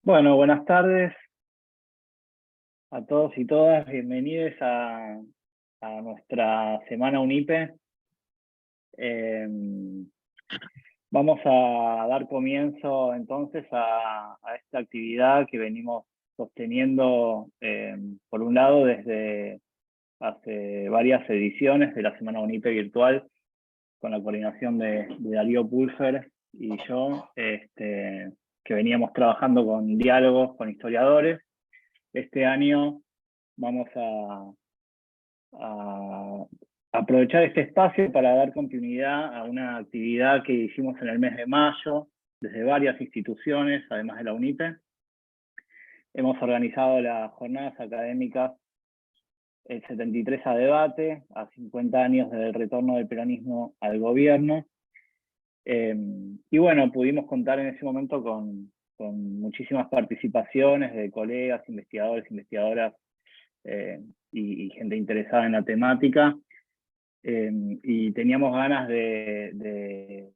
Bueno, buenas tardes a todos y todas. Bienvenidos a nuestra semana UNIPE. Vamos a dar comienzo entonces a esta actividad que venimos sosteniendo, por un lado, desde hace varias ediciones de la semana UNIPE virtual, con la coordinación de Darío Pulfer y yo, que veníamos trabajando con diálogos con historiadores. Este año vamos a aprovechar este espacio para dar continuidad a una actividad que hicimos en el mes de mayo, desde varias instituciones, además de la UNIPE. Hemos organizado las jornadas académicas El 73 a debate, a 50 años del retorno del peronismo al gobierno. Y bueno, pudimos contar en ese momento con muchísimas participaciones de colegas, investigadores, investigadoras, y gente interesada en la temática, y teníamos ganas de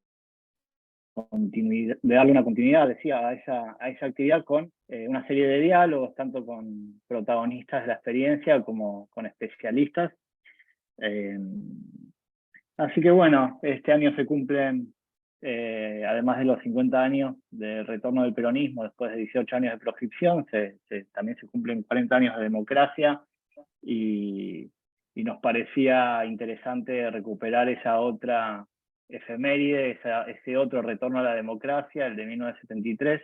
darle una continuidad, decía, a esa actividad con una serie de diálogos, tanto con protagonistas de la experiencia como con especialistas. Así que bueno, este año se cumplen, además de los 50 años del retorno del peronismo, después de 18 años de proscripción, también se cumplen 40 años de democracia, y nos parecía interesante recuperar esa otra efeméride, ese otro retorno a la democracia, el de 1973,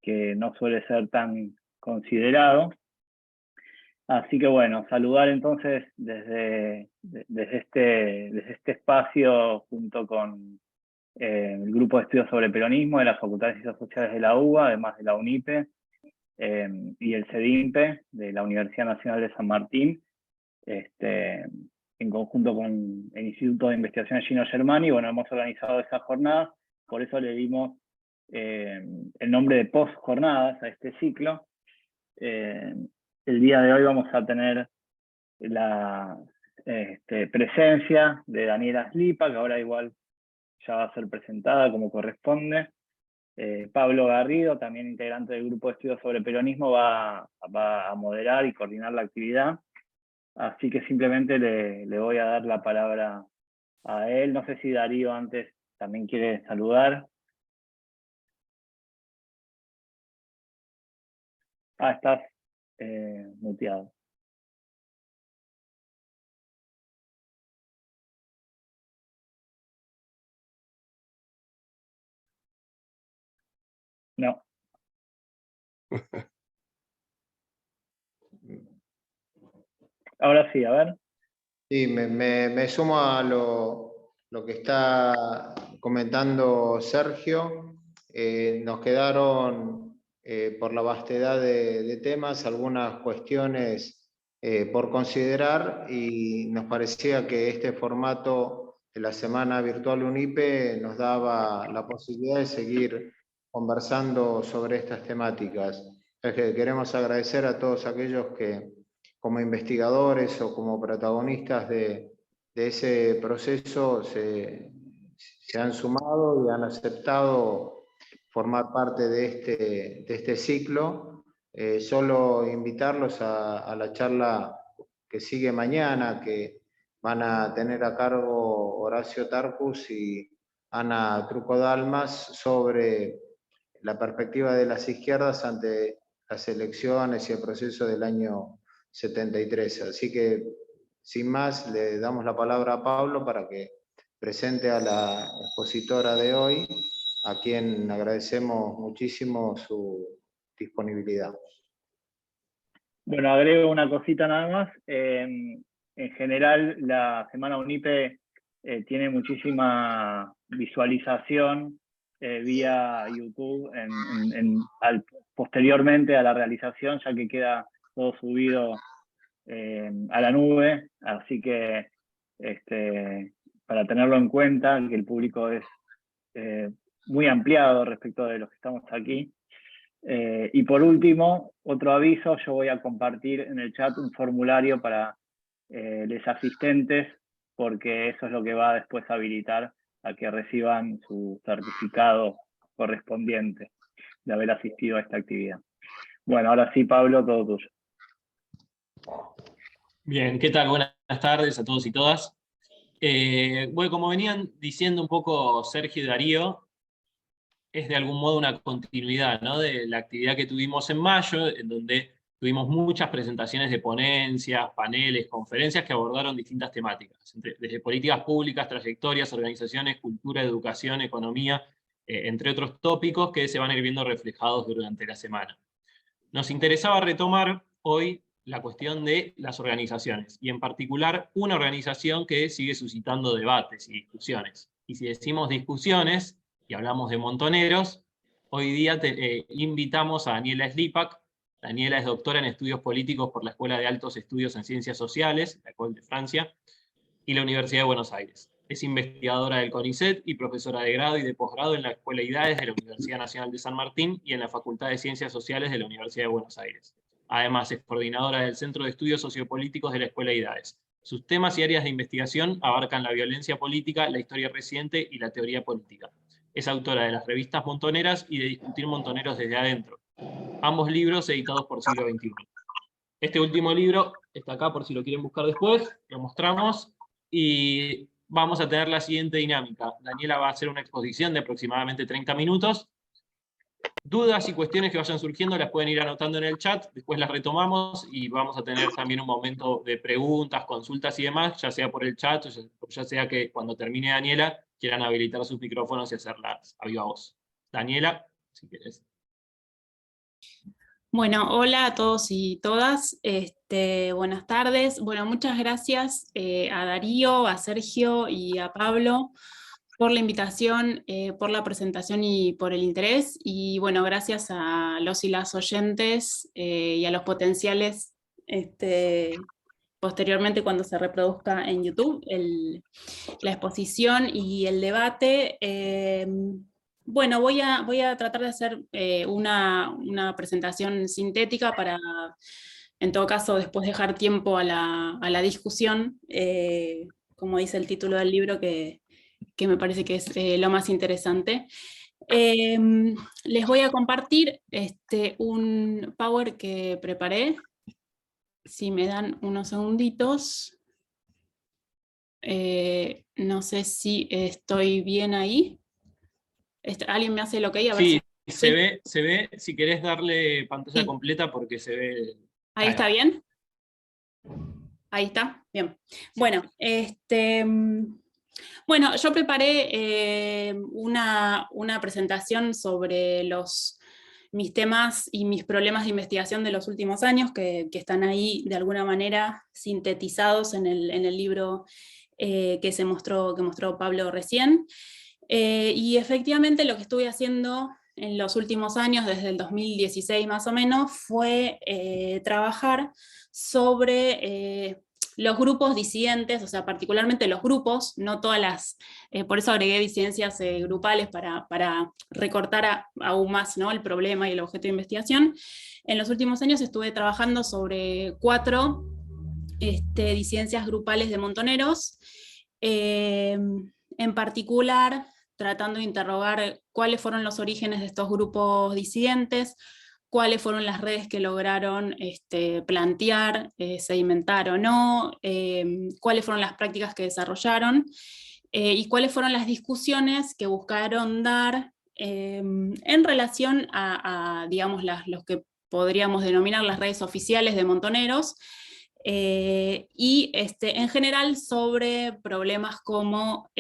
que no suele ser tan considerado. Así que bueno, saludar entonces desde este espacio, junto con el Grupo de Estudios sobre Peronismo de la Facultad de Ciencias Sociales de la UBA, además de la UNIPE, y el CEDIMPE de la Universidad Nacional de San Martín, en conjunto con el Instituto de Investigación Gino Germani. Bueno, hemos organizado esas jornadas, por eso le dimos el nombre de post-jornadas a este ciclo. El día de hoy vamos a tener la presencia de Daniela Slipa, que ahora igual ya va a ser presentada como corresponde. Pablo Garrido, también integrante del Grupo de Estudios sobre Peronismo, va a moderar y coordinar la actividad. Así que simplemente le voy a dar la palabra a él. No sé si Darío antes también quiere saludar. Estás muteado. No. Ahora sí, a ver. Sí, me sumo a lo que está comentando Sergio. Nos quedaron, por la vastedad de temas, algunas cuestiones por considerar, y nos parecía que este formato de la Semana Virtual UNIPE nos daba la posibilidad de seguir conversando sobre estas temáticas. Es que queremos agradecer a todos aquellos que, como investigadores o como protagonistas de ese proceso, se han sumado y han aceptado formar parte de este ciclo. Solo invitarlos a la charla que sigue mañana, que van a tener a cargo Horacio Tarcus y Ana Trucodalmas, sobre la perspectiva de las izquierdas ante las elecciones y el proceso del año 73. Así que, sin más, le damos la palabra a Pablo para que presente a la expositora de hoy, a quien agradecemos muchísimo su disponibilidad. Bueno, agrego una cosita nada más. En general, la Semana UNIPE tiene muchísima visualización vía YouTube posteriormente a la realización, ya que queda todo subido a la nube. Así que para tenerlo en cuenta, que el público es muy ampliado respecto de los que estamos aquí. Y por último, otro aviso: yo voy a compartir en el chat un formulario para los asistentes, porque eso es lo que va después a habilitar a que reciban su certificado correspondiente. de haber asistido a esta actividad. Bueno, ahora sí, Pablo, todo tuyo. Bien, ¿qué tal? Buenas tardes a todos y todas. Bueno, como venían diciendo un poco Sergio y Darío, es de algún modo una continuidad, ¿no?, de la actividad que tuvimos en mayo, en donde tuvimos muchas presentaciones de ponencias, paneles, conferencias que abordaron distintas temáticas, desde políticas públicas, trayectorias, organizaciones, cultura, educación, economía, entre otros tópicos que se van a ir viendo reflejados durante la semana. Nos interesaba retomar hoy la cuestión de las organizaciones, y en particular una organización que sigue suscitando debates y discusiones. Y si decimos discusiones, y hablamos de montoneros, hoy día invitamos a Daniela Slipak. Daniela es doctora en estudios políticos por la Escuela de Altos Estudios en Ciencias Sociales, la École de Francia, y la Universidad de Buenos Aires. Es investigadora del CONICET y profesora de grado y de posgrado en la Escuela IDAES de la Universidad Nacional de San Martín y en la Facultad de Ciencias Sociales de la Universidad de Buenos Aires. Además, es coordinadora del Centro de Estudios Sociopolíticos de la Escuela IDAES. Sus temas y áreas de investigación abarcan la violencia política, la historia reciente y la teoría política. Es autora de las revistas Montoneras y de Discutir Montoneros desde adentro, ambos libros editados por Siglo XXI. Este último libro está acá por si lo quieren buscar después, lo mostramos, y vamos a tener la siguiente dinámica. Daniela va a hacer una exposición de aproximadamente 30 minutos. Dudas y cuestiones que vayan surgiendo las pueden ir anotando en el chat, después las retomamos y vamos a tener también un momento de preguntas, consultas y demás, ya sea por el chat o ya sea que cuando termine Daniela quieran habilitar sus micrófonos y hacerlas a viva voz. Daniela, si querés. Bueno, hola a todos y todas, buenas tardes. Bueno, muchas gracias a Darío, a Sergio y a Pablo por la invitación, por la presentación y por el interés. Y bueno, gracias a los y las oyentes y a los potenciales posteriormente cuando se reproduzca en YouTube la exposición y el debate. Bueno, voy a tratar de hacer una presentación sintética para, en todo caso, después dejar tiempo a la discusión, como dice el título del libro, que me parece que es lo más interesante. Les voy a compartir un Power que preparé. Si me dan unos segunditos. No sé si estoy bien ahí. ¿Alguien me hace el ok? A ver sí, si... se ve, si querés darle pantalla Sí. completa porque se ve... ¿Ahí está bien? Ahí está, bien. Bueno, bueno, yo preparé una presentación sobre mis temas y mis problemas de investigación de los últimos años, que están ahí de alguna manera sintetizados en el libro que mostró Pablo recién. Y efectivamente lo que estuve haciendo en los últimos años, desde el 2016 más o menos, fue trabajar sobre los grupos disidentes, o sea, particularmente los grupos, no todas las, por eso agregué disidencias grupales para recortar aún más, ¿no?, el problema y el objeto de investigación. En los últimos años estuve trabajando sobre 4 disidencias grupales de montoneros, en particular tratando de interrogar cuáles fueron los orígenes de estos grupos disidentes, cuáles fueron las redes que lograron plantear, sedimentar o no, cuáles fueron las prácticas que desarrollaron, y cuáles fueron las discusiones que buscaron dar en relación a digamos, los que podríamos denominar las redes oficiales de montoneros, y en general sobre problemas como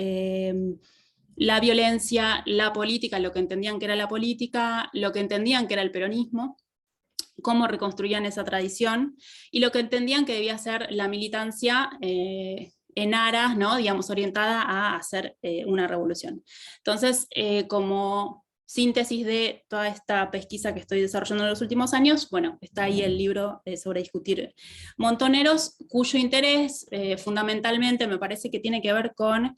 la violencia, la política, lo que entendían que era la política, lo que entendían que era el peronismo, cómo reconstruían esa tradición, y lo que entendían que debía ser la militancia en aras, ¿no?, digamos, orientada a hacer una revolución. Entonces, como síntesis de toda esta pesquisa que estoy desarrollando en los últimos años, bueno, está ahí el libro sobre discutir montoneros, cuyo interés fundamentalmente me parece que tiene que ver con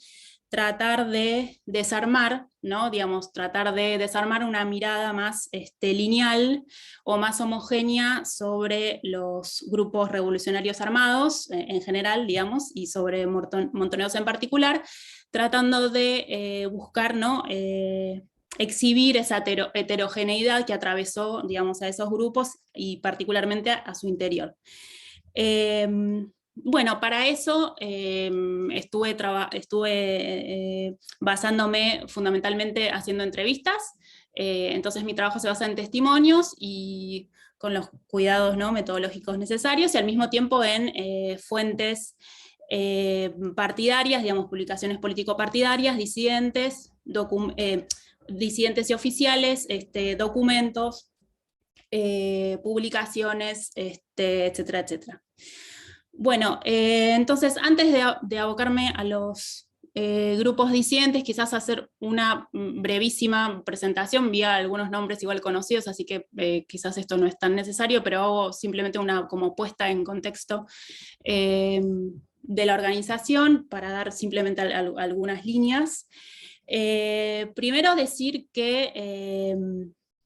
tratar de desarmar, ¿no?, digamos, tratar de desarmar una mirada más lineal o más homogénea sobre los grupos revolucionarios armados en general, digamos, y sobre montoneros en particular, tratando de buscar, ¿no?, exhibir esa heterogeneidad que atravesó, digamos, a esos grupos y particularmente a su interior. Bueno, para eso estuve basándome fundamentalmente haciendo entrevistas. Entonces mi trabajo se basa en testimonios y con los cuidados, ¿no?, metodológicos necesarios, y al mismo tiempo en fuentes partidarias, digamos, publicaciones político-partidarias, disidentes y oficiales, documentos, publicaciones, etcétera, etcétera. Bueno, entonces antes de abocarme a los grupos disidentes, quizás hacer una brevísima presentación, vi algunos nombres igual conocidos, así que quizás esto no es tan necesario, pero hago simplemente una como puesta en contexto de la organización para dar simplemente algunas líneas. Primero decir que,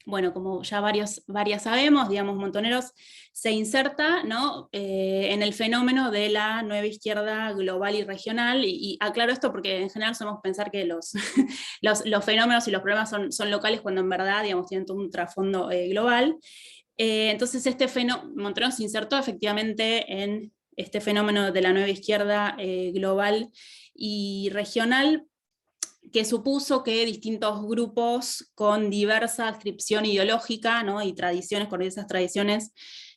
bueno, como ya varias sabemos, digamos, Montoneros se inserta, ¿no?, en el fenómeno de la nueva izquierda global y regional, y aclaro esto porque en general solemos pensar que los fenómenos y los problemas son locales cuando en verdad, digamos, tienen todo un trasfondo global. Entonces Montoneros se insertó efectivamente en este fenómeno de la nueva izquierda global y regional, que supuso que distintos grupos con diversa adscripción ideológica, ¿no?, y tradiciones, con esas tradiciones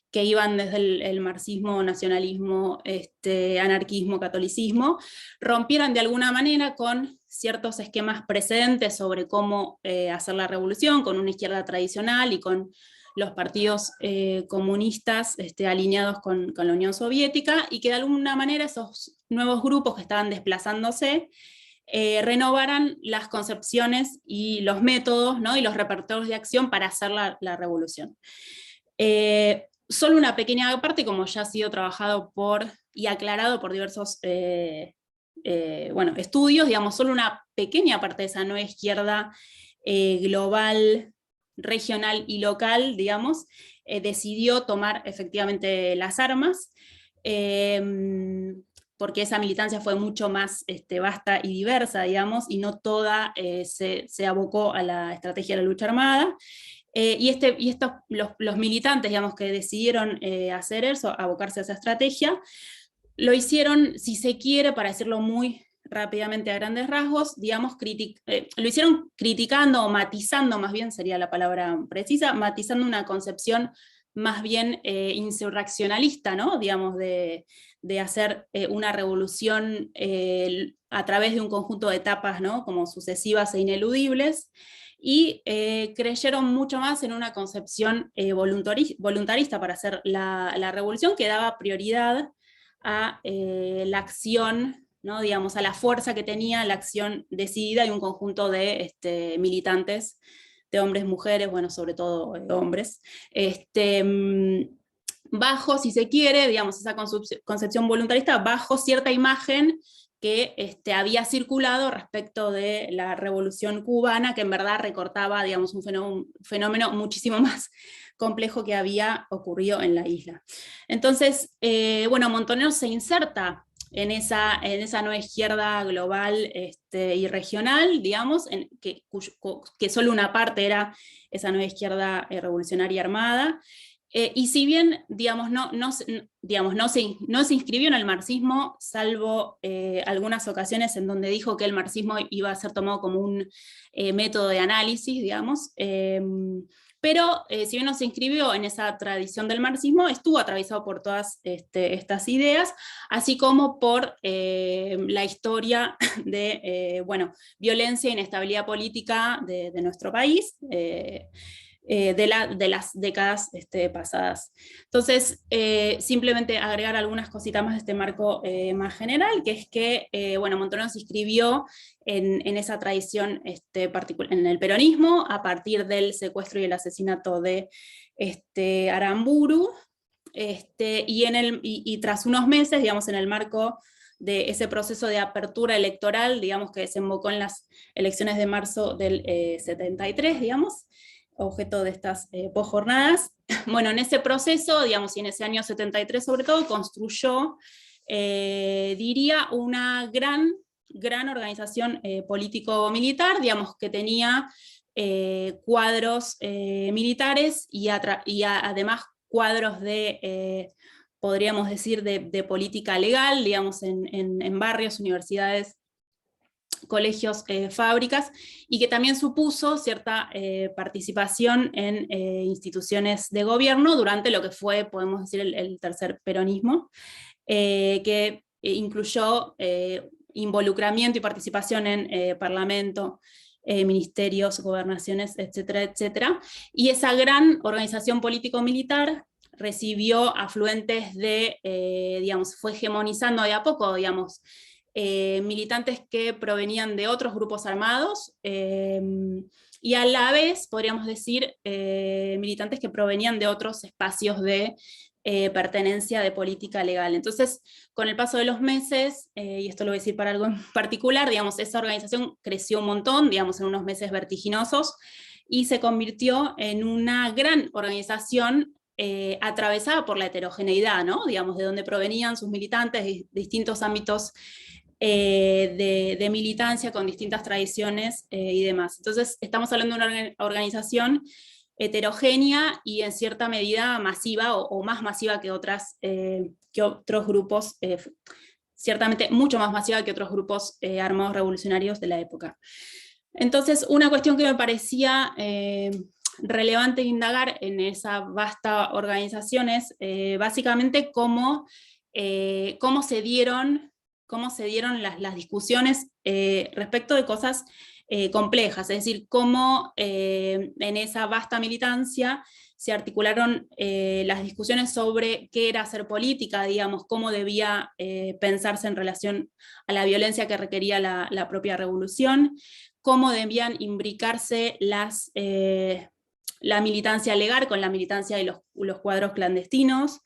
que iban desde el marxismo, nacionalismo, anarquismo, catolicismo, rompieran de alguna manera con ciertos esquemas precedentes sobre cómo hacer la revolución, con una izquierda tradicional y con los partidos comunistas alineados con la Unión Soviética, y que de alguna manera esos nuevos grupos que estaban desplazándose renovaran las concepciones y los métodos, ¿no?, y los repertorios de acción para hacer la revolución. Solo una pequeña parte, como ya ha sido trabajado y aclarado por diversos estudios, digamos, solo una pequeña parte de esa nueva izquierda global, regional y local, digamos, decidió tomar efectivamente las armas, porque esa militancia fue mucho más vasta y diversa, digamos, y no toda se abocó a la estrategia de la lucha armada. Los militantes, digamos, que decidieron hacer eso, abocarse a esa estrategia, lo hicieron, si se quiere, para decirlo muy rápidamente a grandes rasgos, digamos, lo hicieron criticando o matizando, más bien sería la palabra precisa, matizando una concepción más bien insurreccionalista, ¿no?, digamos, de hacer una revolución a través de un conjunto de etapas, ¿no?, como sucesivas e ineludibles, y creyeron mucho más en una concepción voluntarista para hacer la revolución, que daba prioridad a la acción, ¿no?, digamos, a la fuerza que tenía la acción decidida y un conjunto de militantes, de hombres, mujeres, bueno, sobre todo hombres, bajo, si se quiere, digamos, esa concepción voluntarista, bajo cierta imagen que había circulado respecto de la Revolución Cubana, que en verdad recortaba, digamos, un fenómeno muchísimo más complejo que había ocurrido en la isla. Entonces, bueno, Montoneros se inserta en esa nueva izquierda global y regional, digamos, que solo una parte era esa nueva izquierda revolucionaria armada, y si bien, digamos, no se inscribió en el marxismo, salvo algunas ocasiones en donde dijo que el marxismo iba a ser tomado como un método de análisis, digamos, pero si bien no se inscribió en esa tradición del marxismo, estuvo atravesado por todas estas ideas, así como por la historia de violencia e inestabilidad política de nuestro país, de las décadas pasadas. Entonces, simplemente agregar algunas cositas más de este marco más general, que es que Montoneros se inscribió en esa tradición en el peronismo a partir del secuestro y el asesinato de Aramburu, y tras unos meses, digamos, en el marco de ese proceso de apertura electoral, digamos, que desembocó en las elecciones de marzo del 73, digamos, objeto de estas posjornadas. Bueno, en ese proceso, digamos, y en ese año 73 sobre todo, construyó, diría, una gran organización político-militar, digamos, que tenía cuadros militares y además cuadros de, podríamos decir, de política legal, digamos, en barrios, universidades, colegios, fábricas, y que también supuso cierta participación en instituciones de gobierno durante lo que fue, podemos decir, el tercer peronismo, que incluyó involucramiento y participación en parlamento, ministerios, gobernaciones, etcétera, etcétera. Y esa gran organización político-militar recibió afluentes de, digamos, fue hegemonizando de a poco, digamos, militantes que provenían de otros grupos armados, y a la vez, podríamos decir, militantes que provenían de otros espacios de pertenencia de política legal. Entonces, con el paso de los meses, y esto lo voy a decir para algo en particular, digamos, esa organización creció un montón, digamos, en unos meses vertiginosos, y se convirtió en una gran organización atravesada por la heterogeneidad, ¿no? Digamos, de donde provenían sus militantes de distintos ámbitos de militancia con distintas tradiciones y demás. Entonces, estamos hablando de una organización heterogénea y en cierta medida masiva o más masiva que otros grupos, ciertamente mucho más masiva que otros grupos armados revolucionarios de la época. Entonces, una cuestión que me parecía relevante indagar en esa vasta organización es básicamente cómo se dieron las discusiones respecto de cosas complejas, es decir, cómo en esa vasta militancia se articularon las discusiones sobre qué era hacer política, digamos, cómo debía pensarse en relación a la violencia que requería la propia revolución, cómo debían imbricarse la militancia legal con la militancia de los cuadros clandestinos,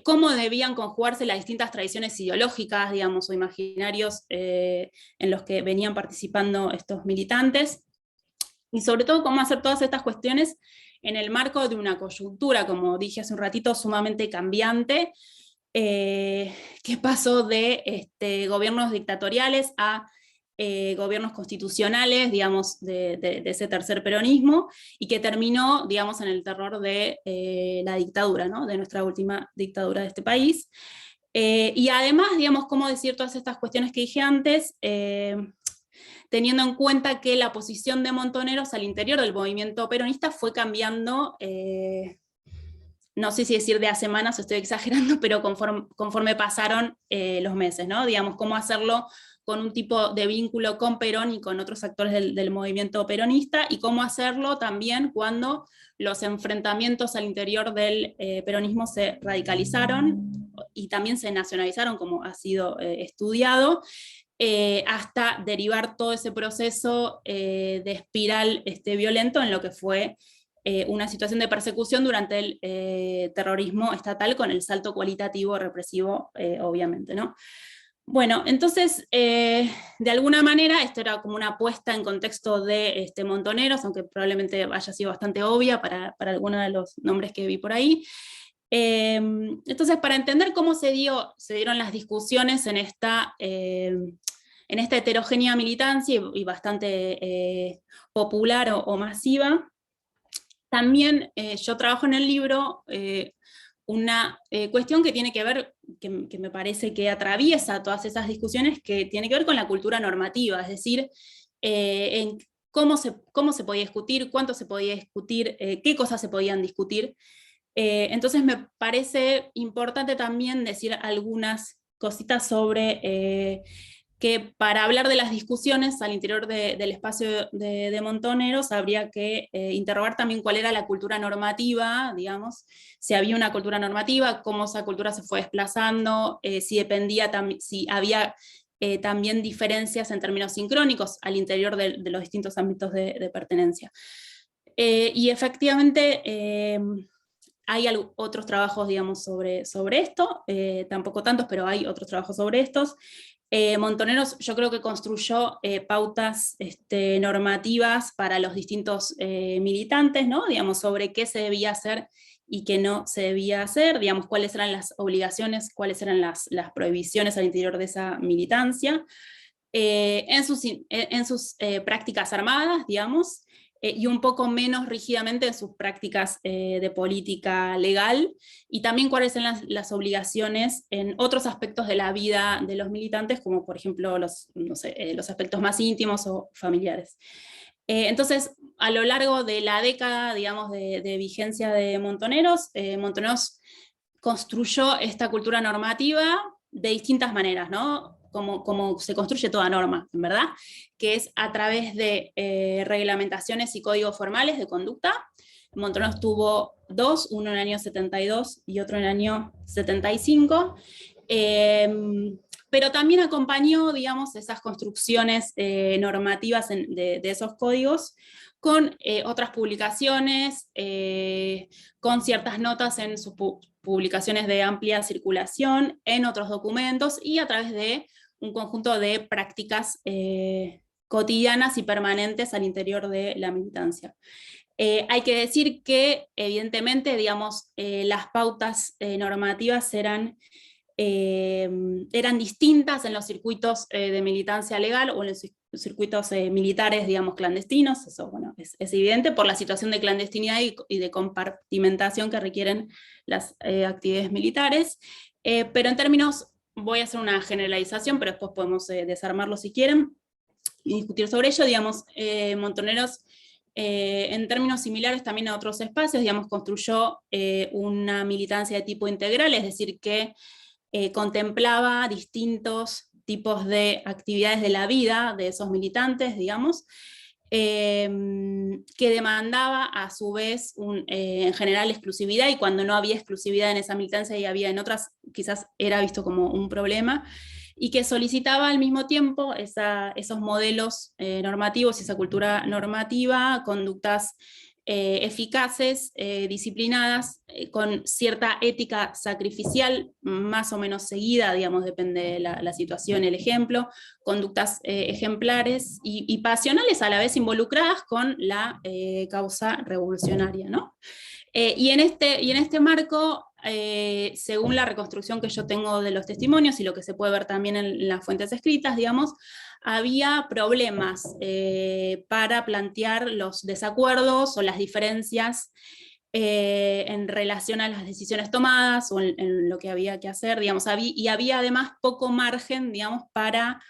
cómo debían conjugarse las distintas tradiciones ideológicas, digamos, o imaginarios en los que venían participando estos militantes, y sobre todo cómo hacer todas estas cuestiones en el marco de una coyuntura, como dije hace un ratito, sumamente cambiante, que pasó de gobiernos dictatoriales a gobiernos constitucionales, digamos, de ese tercer peronismo, y que terminó, digamos, en el terror de la dictadura, ¿no? De nuestra última dictadura de este país. Y además, digamos, cómo decir todas estas cuestiones que dije antes, teniendo en cuenta que la posición de Montoneros al interior del movimiento peronista fue cambiando, no sé si decir de a semanas, estoy exagerando, pero conforme pasaron los meses, ¿no? Digamos, cómo hacerlo con un tipo de vínculo con Perón y con otros actores del movimiento peronista, y cómo hacerlo también cuando los enfrentamientos al interior del peronismo se radicalizaron y también se nacionalizaron, como ha sido estudiado, hasta derivar todo ese proceso de espiral violento en lo que fue una situación de persecución durante el terrorismo estatal, con el salto cualitativo represivo, obviamente, ¿no? Bueno, entonces, de alguna manera, esto era como una puesta en contexto de Montoneros, aunque probablemente haya sido bastante obvia para algunos de los nombres que vi por ahí. Entonces, para entender cómo se dieron las discusiones en esta heterogénea militancia y bastante popular o masiva, también yo trabajo en el libro una cuestión que tiene que ver, que me parece que atraviesa todas esas discusiones, que tiene que ver con la cultura normativa, es decir, en cómo se podía discutir, cuánto se podía discutir, qué cosas se podían discutir. Entonces me parece importante también decir algunas cositas sobre que para hablar de las discusiones al interior del espacio de Montoneros habría que interrogar también cuál era la cultura normativa, digamos, si había una cultura normativa, cómo esa cultura se fue desplazando, si había también diferencias en términos sincrónicos al interior de los distintos ámbitos de pertenencia. Y efectivamente hay otros trabajos, digamos, sobre esto, tampoco tantos, pero hay otros trabajos sobre estos. Montoneros yo creo que construyó pautas normativas para los distintos militantes, ¿no? Digamos, sobre qué se debía hacer y qué no se debía hacer, digamos, cuáles eran las obligaciones, cuáles eran las prohibiciones al interior de esa militancia. en sus prácticas armadas, digamos, y un poco menos rígidamente en sus prácticas de política legal, y también cuáles son las obligaciones en otros aspectos de la vida de los militantes, como por ejemplo los aspectos más íntimos o familiares. Entonces, a lo largo de la década, digamos, de vigencia de Montoneros, Montoneros construyó esta cultura normativa de distintas maneras, ¿no? Como se construye toda norma, en verdad, que es a través de reglamentaciones y códigos formales de conducta. Montoneros tuvo dos, uno en el año 72 y otro en el año 75, pero también acompañó, digamos, esas construcciones normativas de esos códigos con otras publicaciones, con ciertas notas en sus publicaciones de amplia circulación, en otros documentos, y a través de un conjunto de prácticas cotidianas y permanentes al interior de la militancia. Hay que decir que, evidentemente, digamos, las pautas normativas eran distintas en los circuitos de militancia legal o en los circuitos militares, digamos, clandestinos. Eso, bueno, es evidente por la situación de clandestinidad y de compartimentación que requieren las actividades militares, pero en términos, voy a hacer una generalización, pero después podemos desarmarlo si quieren y discutir sobre ello. Digamos, Montoneros, en términos similares también a otros espacios, digamos, construyó una militancia de tipo integral, es decir, que contemplaba distintos tipos de actividades de la vida de esos militantes, digamos, que demandaba a su vez en general exclusividad, y cuando no había exclusividad en esa militancia y había en otras, quizás era visto como un problema, y que solicitaba al mismo tiempo esos modelos normativos y esa cultura normativa, conductas eficaces, disciplinadas, con cierta ética sacrificial más o menos seguida, digamos, depende de la situación, el ejemplo, conductas ejemplares y pasionales a la vez involucradas con la causa revolucionaria, ¿no? Y en este marco, según la reconstrucción que yo tengo de los testimonios y lo que se puede ver también en las fuentes escritas, digamos, había problemas para plantear los desacuerdos o las diferencias en relación a las decisiones tomadas o en lo que había que hacer, digamos, y había además poco margen, digamos, para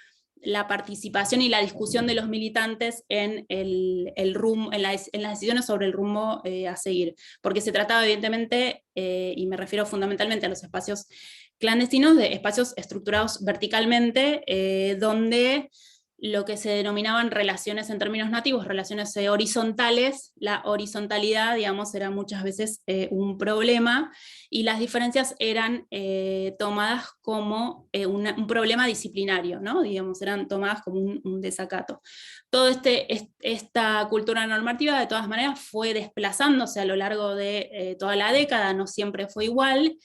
la participación y la discusión de los militantes en las decisiones sobre el rumbo a seguir, porque se trataba evidentemente, y me refiero fundamentalmente a los espacios clandestinos, de espacios estructurados verticalmente, donde lo que se denominaban relaciones en términos nativos, relaciones horizontales, la horizontalidad, digamos, era muchas veces un problema, y las diferencias eran tomadas como un problema disciplinario, ¿no? Digamos, eran tomadas como un desacato. Toda esta cultura normativa, de todas maneras, fue desplazándose a lo largo de toda la década, no siempre fue igual,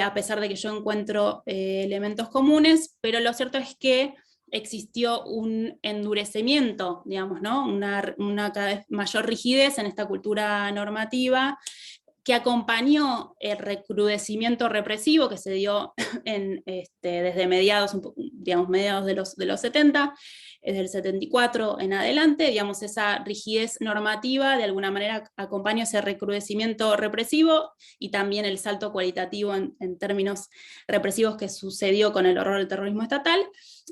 a pesar de que yo encuentro elementos comunes, pero lo cierto es que existió un endurecimiento, digamos, ¿no? Una cada vez mayor rigidez en esta cultura normativa, que acompañó el recrudecimiento represivo que se dio desde mediados de los 70, desde el 74 en adelante, digamos, esa rigidez normativa de alguna manera acompañó ese recrudecimiento represivo y también el salto cualitativo en términos represivos que sucedió con el horror del terrorismo estatal,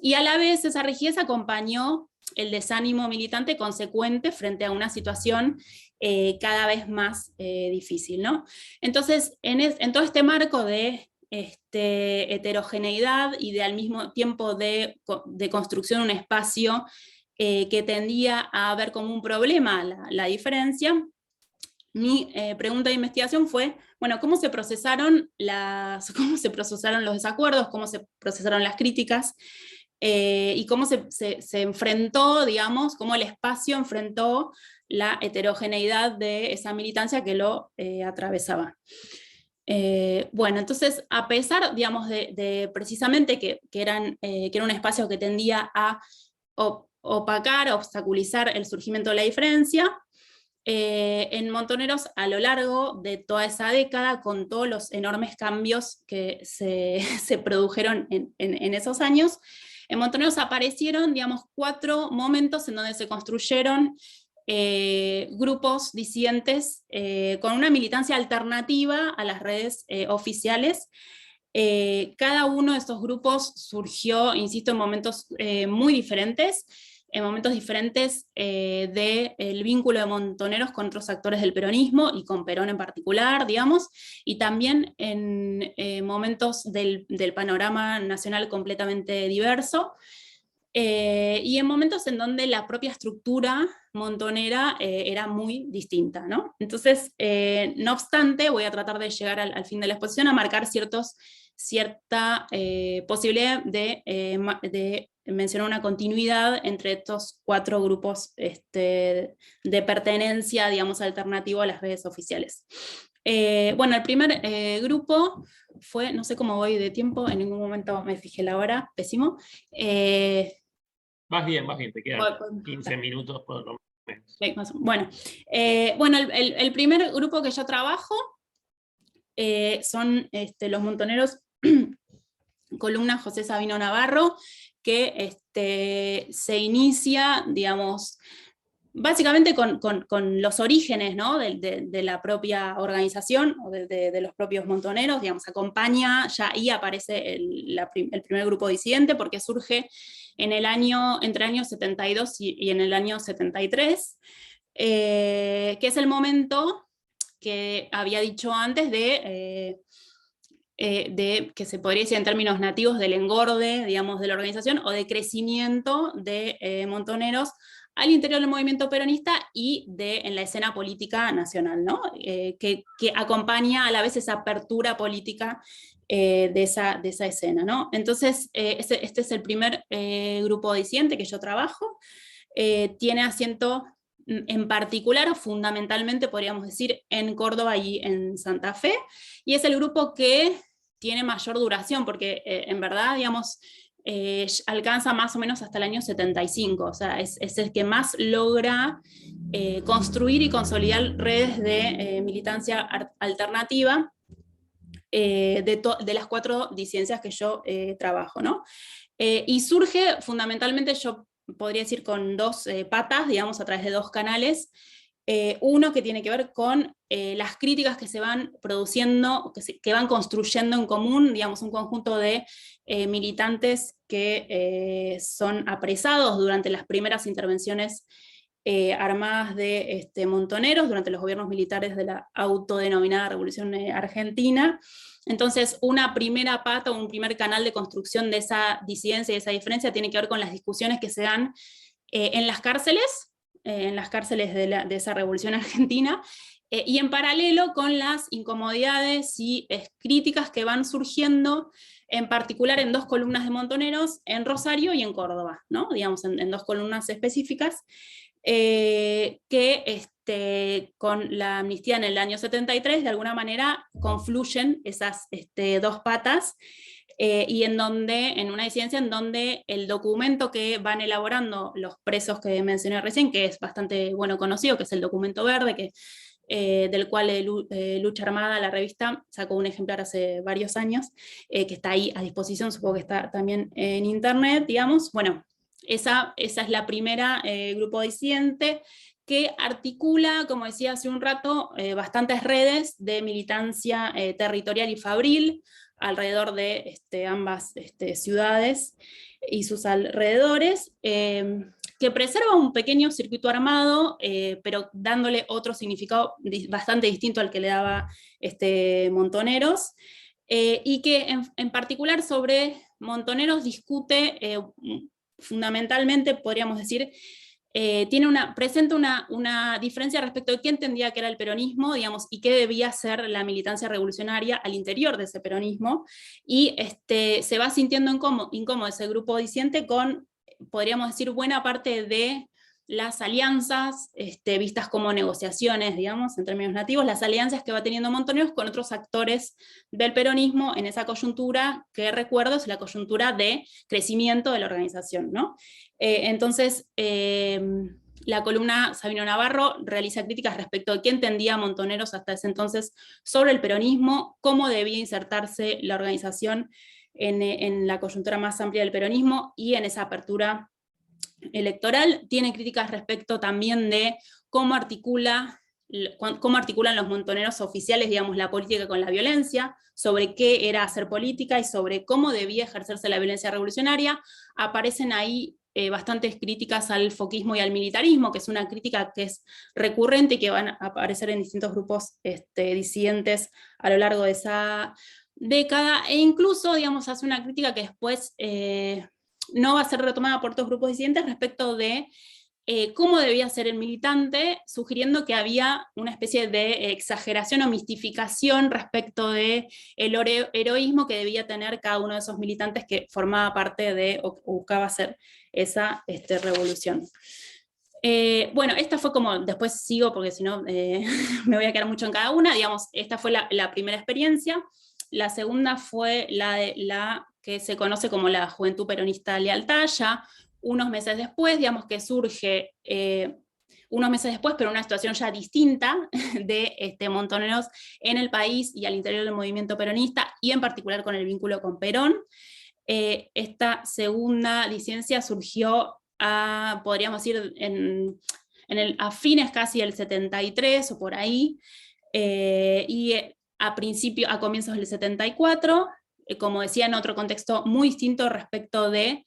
y a la vez esa rigidez acompañó el desánimo militante consecuente frente a una situación cada vez más difícil, ¿no? Entonces, en todo este marco de heterogeneidad y de al mismo tiempo de construcción de un espacio que tendía a ver como un problema la diferencia, mi pregunta de investigación fue, bueno, ¿cómo se procesaron los desacuerdos, cómo se procesaron las críticas, y cómo se enfrentó, digamos, cómo el espacio enfrentó la heterogeneidad de esa militancia que lo atravesaba? Bueno, entonces, a pesar, digamos, de precisamente que era un espacio que tendía a opacar, a obstaculizar el surgimiento de la diferencia, en Montoneros, a lo largo de toda esa década, con todos los enormes cambios que se produjeron en esos años, En Montoneros aparecieron, digamos, 4 momentos en donde se construyeron grupos disidentes con una militancia alternativa a las redes oficiales. Cada uno de estos grupos surgió, insisto, en momentos muy diferentes, del vínculo de Montoneros con otros actores del peronismo, y con Perón en particular, digamos, y también en momentos del panorama nacional completamente diverso, y en momentos en donde la propia estructura montonera era muy distinta, ¿no? Entonces, no obstante, voy a tratar de llegar al fin de la exposición a marcar cierta posibilidad de mencionar una continuidad entre estos 4 grupos de pertenencia, digamos, alternativo a las redes oficiales. Bueno, el primer grupo fue, no sé cómo voy de tiempo, en ningún momento me fijé la hora, pésimo. Vas bien, te quedan 15 minutos por lo menos. Bueno, el primer grupo que yo trabajo son los montoneros columna José Sabino Navarro, que se inicia, digamos, básicamente con los orígenes, ¿no?, de la propia organización, o de los propios montoneros, digamos, acompaña, ya ahí aparece el primer grupo disidente, porque surge entre el año 72 y en el año 73, que es el momento que había dicho antes de que se podría decir en términos nativos del engorde, digamos, de la organización, o de crecimiento de montoneros al interior del movimiento peronista y en la escena política nacional, ¿no? Que acompaña a la vez esa apertura política de esa escena, ¿no? Entonces, este es el primer grupo disidente que yo trabajo. Tiene asiento en particular, o fundamentalmente, podríamos decir, en Córdoba y en Santa Fe, y es el grupo que tiene mayor duración, porque en verdad, digamos, alcanza más o menos hasta el año 75, o sea, es el que más logra construir y consolidar redes de militancia alternativa de las 4 disidencias que yo trabajo, ¿no? Y surge fundamentalmente, yo podría decir, con 2 patas, digamos, a través de 2 canales. Uno que tiene que ver con las críticas que se van produciendo, que van construyendo en común, digamos, un conjunto de militantes que son apresados durante las primeras intervenciones armadas de montoneros, durante los gobiernos militares de la autodenominada Revolución Argentina. Entonces, una primera pata, un primer canal de construcción de esa disidencia y esa diferencia tiene que ver con las discusiones que se dan en las cárceles de esa Revolución Argentina, y en paralelo con las incomodidades y críticas que van surgiendo, en particular en 2 columnas de montoneros, en Rosario y en Córdoba, ¿no? Digamos, en 2 columnas específicas, que con la amnistía en el año 73, de alguna manera confluyen esas 2 patas, y en una disidencia en donde el documento que van elaborando los presos que mencioné recién, que es bastante bueno conocido, que es el documento verde, del cual Lucha Armada, la revista, sacó un ejemplar hace varios años, que está ahí a disposición, supongo que está también en internet, digamos. Bueno, esa es la primera grupo disidente, que articula, como decía hace un rato, bastantes redes de militancia territorial y fabril alrededor de ambas ciudades y sus alrededores, que preserva un pequeño circuito armado, pero dándole otro significado bastante distinto al que le daba Montoneros, y que en particular sobre Montoneros discute fundamentalmente, podríamos decir, presenta una diferencia respecto de qué entendía que era el peronismo, digamos, y qué debía ser la militancia revolucionaria al interior de ese peronismo, y se va sintiendo incómodo ese grupo disidente con, podríamos decir, buena parte de las alianzas, vistas como negociaciones, digamos, en términos nativos, las alianzas que va teniendo Montoneros con otros actores del peronismo en esa coyuntura, que recuerdo es la coyuntura de crecimiento de la organización, ¿no? Entonces, la columna Sabino Navarro realiza críticas respecto de qué entendía Montoneros hasta ese entonces sobre el peronismo, cómo debía insertarse la organización en la coyuntura más amplia del peronismo y en esa apertura electoral. Tiene críticas respecto también de cómo articulan los montoneros oficiales, digamos, la política con la violencia, sobre qué era hacer política y sobre cómo debía ejercerse la violencia revolucionaria. Aparecen ahí bastantes críticas al foquismo y al militarismo, que es una crítica que es recurrente y que van a aparecer en distintos grupos disidentes a lo largo de esa década, e incluso, digamos, hace una crítica que después no va a ser retomada por otros grupos disidentes respecto de cómo debía ser el militante, sugiriendo que había una especie de exageración o mistificación respecto del heroísmo que debía tener cada uno de esos militantes que formaba parte de o buscaba hacer esa revolución. Bueno, esta fue como, después sigo porque si no me voy a quedar mucho en cada una, digamos, esta fue la primera experiencia. La segunda fue la que se conoce como la Juventud Peronista Lealtad, ya unos meses después, digamos que surge unos meses después, pero una situación ya distinta de montoneros en el país y al interior del movimiento peronista, y en particular con el vínculo con Perón. Esta segunda disidencia surgió podríamos decir, a fines casi del 73 o por ahí, y a comienzos del 74, como decía, en otro contexto muy distinto respecto de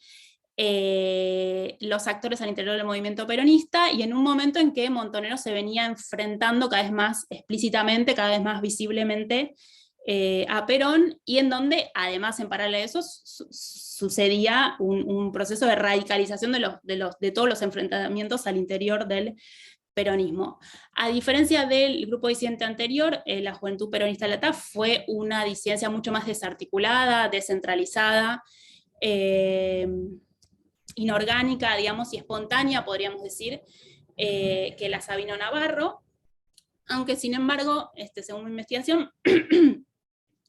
los actores al interior del movimiento peronista, y en un momento en que Montoneros se venía enfrentando cada vez más explícitamente, cada vez más visiblemente a Perón, y en donde además en paralelo a eso sucedía un proceso de radicalización de todos los enfrentamientos al interior del peronismo. A diferencia del grupo disidente anterior, la Juventud Peronista Lealtad fue una disidencia mucho más desarticulada, descentralizada, inorgánica, digamos, y espontánea, podríamos decir, que la Sabino Navarro, aunque sin embargo, según mi investigación,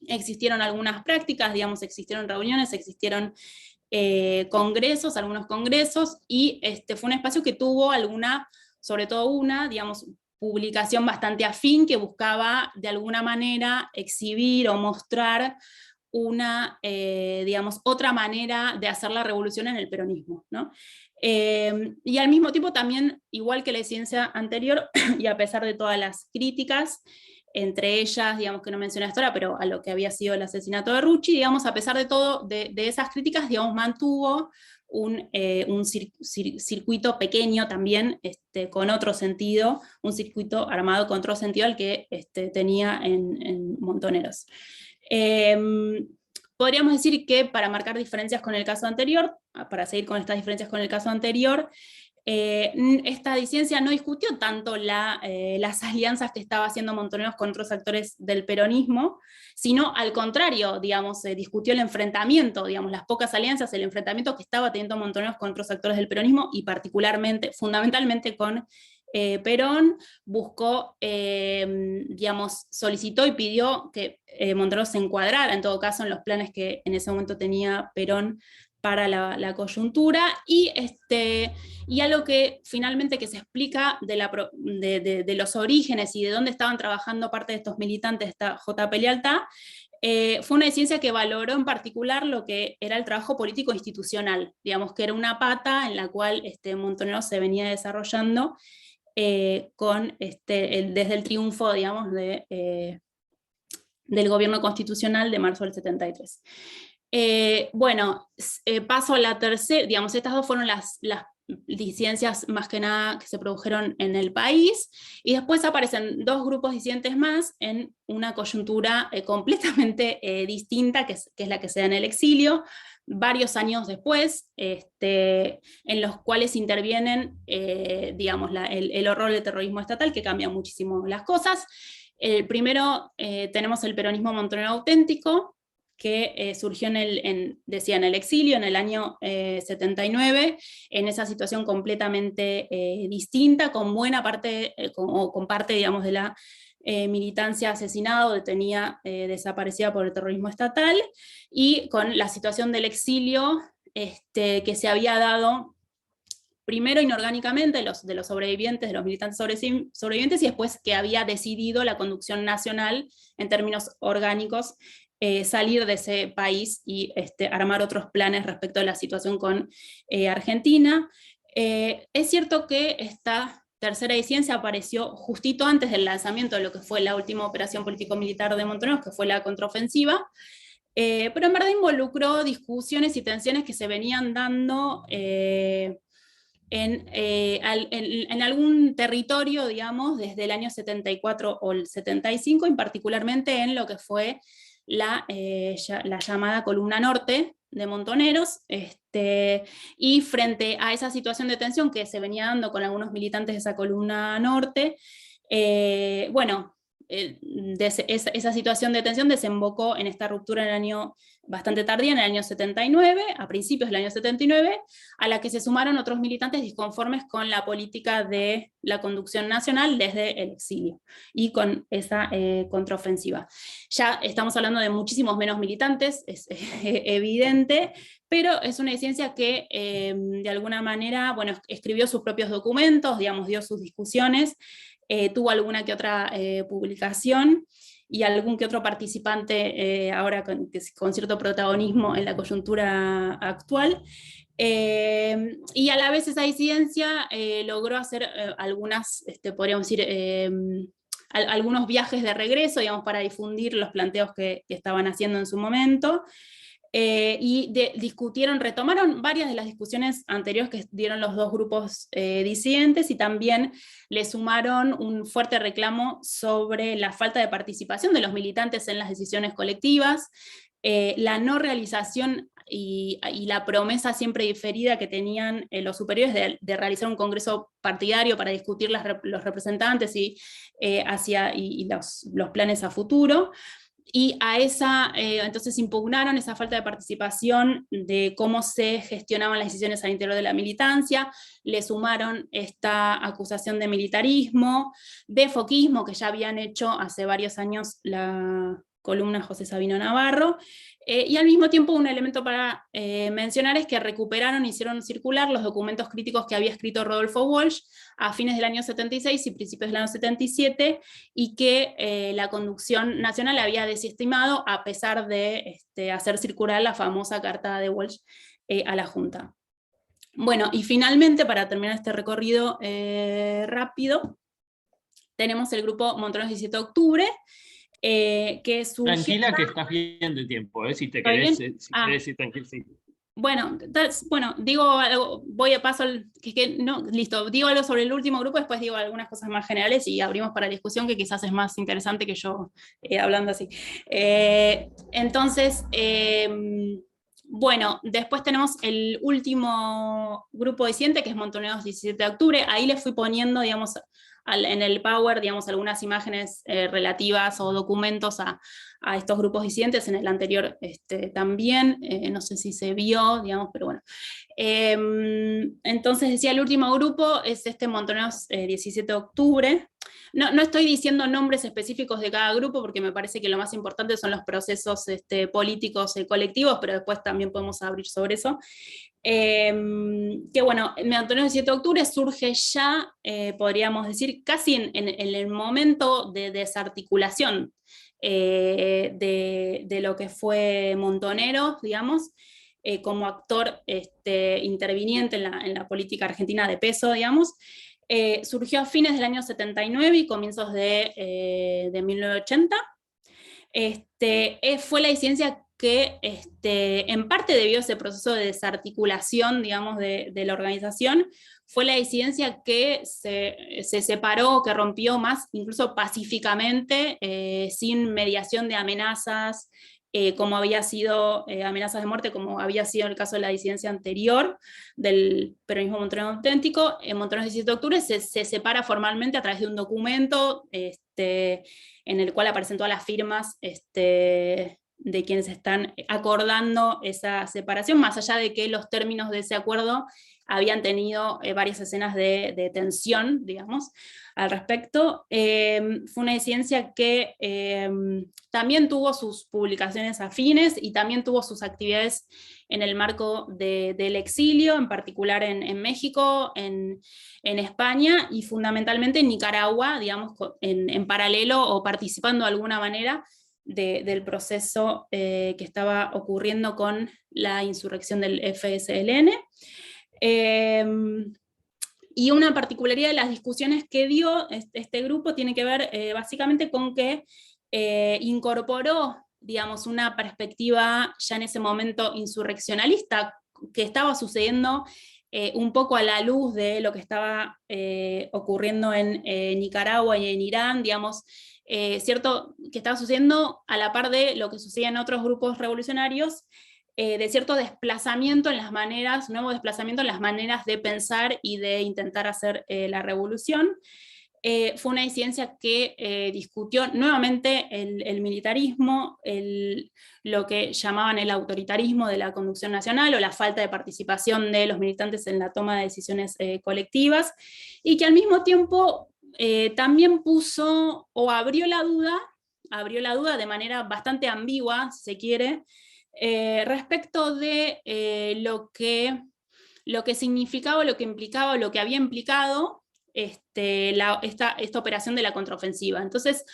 existieron algunas prácticas, digamos, existieron reuniones, existieron congresos, algunos congresos, y fue un espacio que tuvo sobre todo una, digamos, publicación bastante afín que buscaba de alguna manera exhibir o mostrar digamos, otra manera de hacer la revolución en el peronismo, ¿no? Y al mismo tiempo también, igual que la disidencia anterior, y a pesar de todas las críticas, entre ellas, digamos, que no mencioné hasta ahora, pero a lo que había sido el asesinato de Rucci, digamos, a pesar de todo, de esas críticas, digamos, mantuvo un circuito pequeño también, con otro sentido, un circuito armado con otro sentido al que tenía en Montoneros. Podríamos decir que para marcar diferencias con el caso anterior, para seguir con estas diferencias con el caso anterior, esta disidencia no discutió tanto las alianzas que estaba haciendo Montoneros con otros actores del peronismo, sino al contrario, digamos, discutió el enfrentamiento, digamos, las pocas alianzas, el enfrentamiento que estaba teniendo Montoneros con otros actores del peronismo, y particularmente, fundamentalmente con Perón. Buscó, digamos, solicitó y pidió que Montoneros se encuadrara, en todo caso, en los planes que en ese momento tenía Perón para la coyuntura, y algo que finalmente que se explica de los orígenes y de dónde estaban trabajando parte de estos militantes, esta JP Lealtad, fue una disidencia que valoró en particular lo que era el trabajo político institucional, digamos, que era una pata en la cual Montoneros se venía desarrollando desde el triunfo, digamos, del gobierno constitucional de marzo del 73. Bueno, paso a la tercera, digamos, estas dos fueron las disidencias más que nada que se produjeron en el país, y después aparecen dos grupos disidentes más en una coyuntura completamente distinta, que es la que se da en el exilio, varios años después, en los cuales intervienen, digamos, el horror del terrorismo estatal, que cambia muchísimo las cosas. Primero tenemos el peronismo montonero auténtico, que surgió decía, en el exilio, en el año 79, en esa situación completamente distinta, con buena parte, con parte, digamos, de la militancia asesinada o detenida, desaparecida por el terrorismo estatal, y con la situación del exilio que se había dado primero inorgánicamente de los sobrevivientes, de los militantes sobrevivientes, y después que había decidido la conducción nacional en términos orgánicos salir de ese país y armar otros planes respecto a la situación con Argentina. Es cierto que esta tercera disidencia apareció justito antes del lanzamiento de lo que fue la última operación político-militar de Montoneros, que fue la contraofensiva, pero en verdad involucró discusiones y tensiones que se venían dando en algún territorio, digamos, desde el año 74 o el 75, y particularmente en lo que fue la llamada Columna Norte de Montoneros, y frente a esa situación de tensión que se venía dando con algunos militantes de esa Columna Norte, bueno, esa situación de tensión desembocó en esta ruptura en el año bastante tardía, en el año 79, a principios del año 79, a la que se sumaron otros militantes disconformes con la política de la conducción nacional desde el exilio y con esa contraofensiva. Ya estamos hablando de muchísimos menos militantes, es evidente, pero es una disidencia que de alguna manera, bueno, escribió sus propios documentos, digamos, dio sus discusiones, tuvo alguna que otra publicación y algún que otro participante ahora con cierto protagonismo en la coyuntura actual. Y a la vez esa disidencia logró hacer algunas, podríamos decir, algunos viajes de regreso, digamos, para difundir los planteos que estaban haciendo en su momento. Y retomaron varias de las discusiones anteriores que dieron los dos grupos disidentes, y también le sumaron un fuerte reclamo sobre la falta de participación de los militantes en las decisiones colectivas, la no realización y la promesa siempre diferida que tenían los superiores de realizar un congreso partidario para discutir los representantes y los planes a futuro. Y a entonces impugnaron esa falta de participación de cómo se gestionaban las decisiones al interior de la militancia, le sumaron esta acusación de militarismo, de foquismo, que ya habían hecho hace varios años la columna José Sabino Navarro, y al mismo tiempo un elemento para mencionar es que recuperaron, hicieron circular los documentos críticos que había escrito Rodolfo Walsh a fines del año 76 y principios del año 77, y que la conducción nacional había desestimado a pesar de hacer circular la famosa carta de Walsh a la Junta. Bueno, y finalmente, para terminar este recorrido rápido, tenemos el grupo Montoneros 17 de octubre, que surgió... Tranquila, que estás bien de tiempo, si te querés, querés ir tranquilo, sí. Bueno, digo algo, voy a paso, listo, digo algo sobre el último grupo, después digo algunas cosas más generales y abrimos para discusión, que quizás es más interesante que yo hablando así. Entonces, bueno, después tenemos el último grupo disidente, que es Montoneros 17 de octubre, ahí les fui poniendo, digamos, en el Power, digamos, algunas imágenes relativas o documentos a estos grupos disidentes, en el anterior también, no sé si se vio, digamos, pero bueno. Entonces decía, el último grupo es Montoneros 17 de octubre. No estoy diciendo nombres específicos de cada grupo, porque me parece que lo más importante son los procesos políticos colectivos, pero después también podemos abrir sobre eso. Que bueno, Montoneros 17 de octubre surge ya, podríamos decir, casi en el momento de desarticulación de lo que fue Montoneros, digamos, como actor interviniente en la política argentina de peso, digamos. Surgió a fines del año 79 y comienzos de 1980. Fue la disidencia que en parte debido a ese proceso de desarticulación, digamos, de la organización, fue la disidencia que se separó, que rompió más, incluso pacíficamente, sin mediación de amenazas, como había sido amenazas de muerte, como había sido el caso de la disidencia anterior del peronismo montonero auténtico. En Montoneros 17 de octubre se separa formalmente a través de un documento en el cual aparecen todas las firmas de quienes están acordando esa separación, más allá de que los términos de ese acuerdo habían tenido varias escenas de tensión, digamos, al respecto. Fue una disidencia que también tuvo sus publicaciones afines y también tuvo sus actividades en el marco del exilio, en particular en México, en España y fundamentalmente en Nicaragua, digamos, en paralelo o participando de alguna manera del proceso que estaba ocurriendo con la insurrección del FSLN. Y una particularidad de las discusiones que dio este grupo tiene que ver básicamente con que incorporó, digamos, una perspectiva ya en ese momento insurreccionalista que estaba sucediendo un poco a la luz de lo que estaba ocurriendo en Nicaragua y en Irán, digamos, cierto que estaba sucediendo a la par de lo que sucedía en otros grupos revolucionarios, de cierto desplazamiento en las maneras, nuevo desplazamiento en las maneras de pensar y de intentar hacer la revolución. Fue una disidencia que discutió nuevamente el militarismo, lo que llamaban el autoritarismo de la conducción nacional o la falta de participación de los militantes en la toma de decisiones colectivas, y que al mismo tiempo también puso o abrió la duda de manera bastante ambigua, si se quiere, respecto de lo que significaba, lo que implicaba, lo que había implicado esta operación de la contraofensiva. Entonces,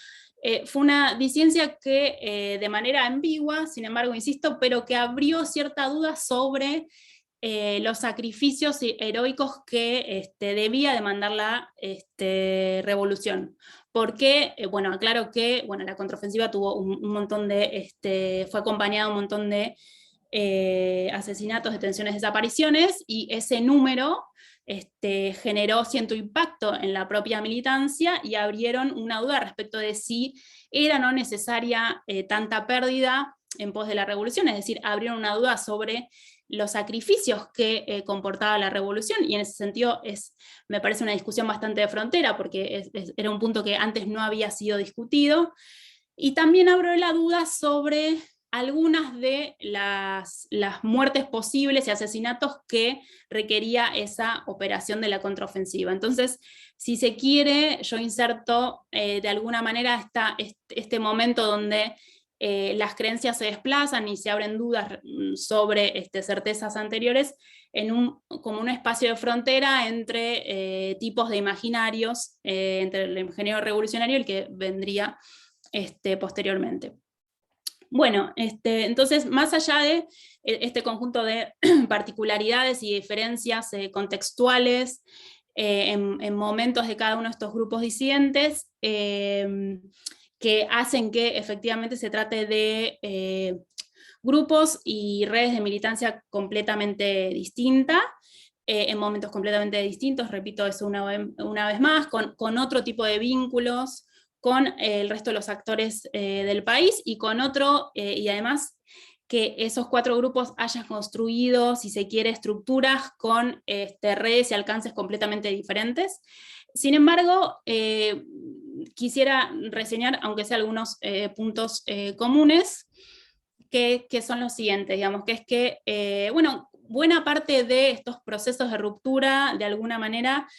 fue una disidencia que de manera ambigua, sin embargo, insisto, pero que abrió cierta duda sobre los sacrificios heroicos que debía demandar la revolución. Porque, bueno, aclaro que la contraofensiva tuvo un montón de, fue acompañada de un montón de asesinatos, detenciones, desapariciones, y ese número generó cierto impacto en la propia militancia y abrieron una duda respecto de si era o no necesaria tanta pérdida en pos de la revolución, es decir, abrieron una duda sobre los sacrificios que comportaba la revolución, y en ese sentido me parece una discusión bastante de frontera, porque era un punto que antes no había sido discutido, y también abrió la duda sobre algunas de las muertes posibles y asesinatos que requería esa operación de la contraofensiva. Entonces, si se quiere, yo inserto de alguna manera este momento donde las creencias se desplazan y se abren dudas sobre certezas anteriores como un espacio de frontera entre tipos de imaginarios, entre el ingeniero revolucionario y el que vendría posteriormente. Bueno, entonces, más allá de este conjunto de particularidades y diferencias contextuales en momentos de cada uno de estos grupos disidentes, que hacen que efectivamente se trate de grupos y redes de militancia completamente distintas, en momentos completamente distintos, repito eso una vez más, con otro tipo de vínculos con el resto de los actores del país, y con y además que esos 4 grupos hayan construido, si se quiere, estructuras con redes y alcances completamente diferentes. Sin embargo, quisiera reseñar, aunque sea algunos puntos comunes, que son los siguientes, digamos, que es que, buena parte de estos procesos de ruptura, de alguna manera,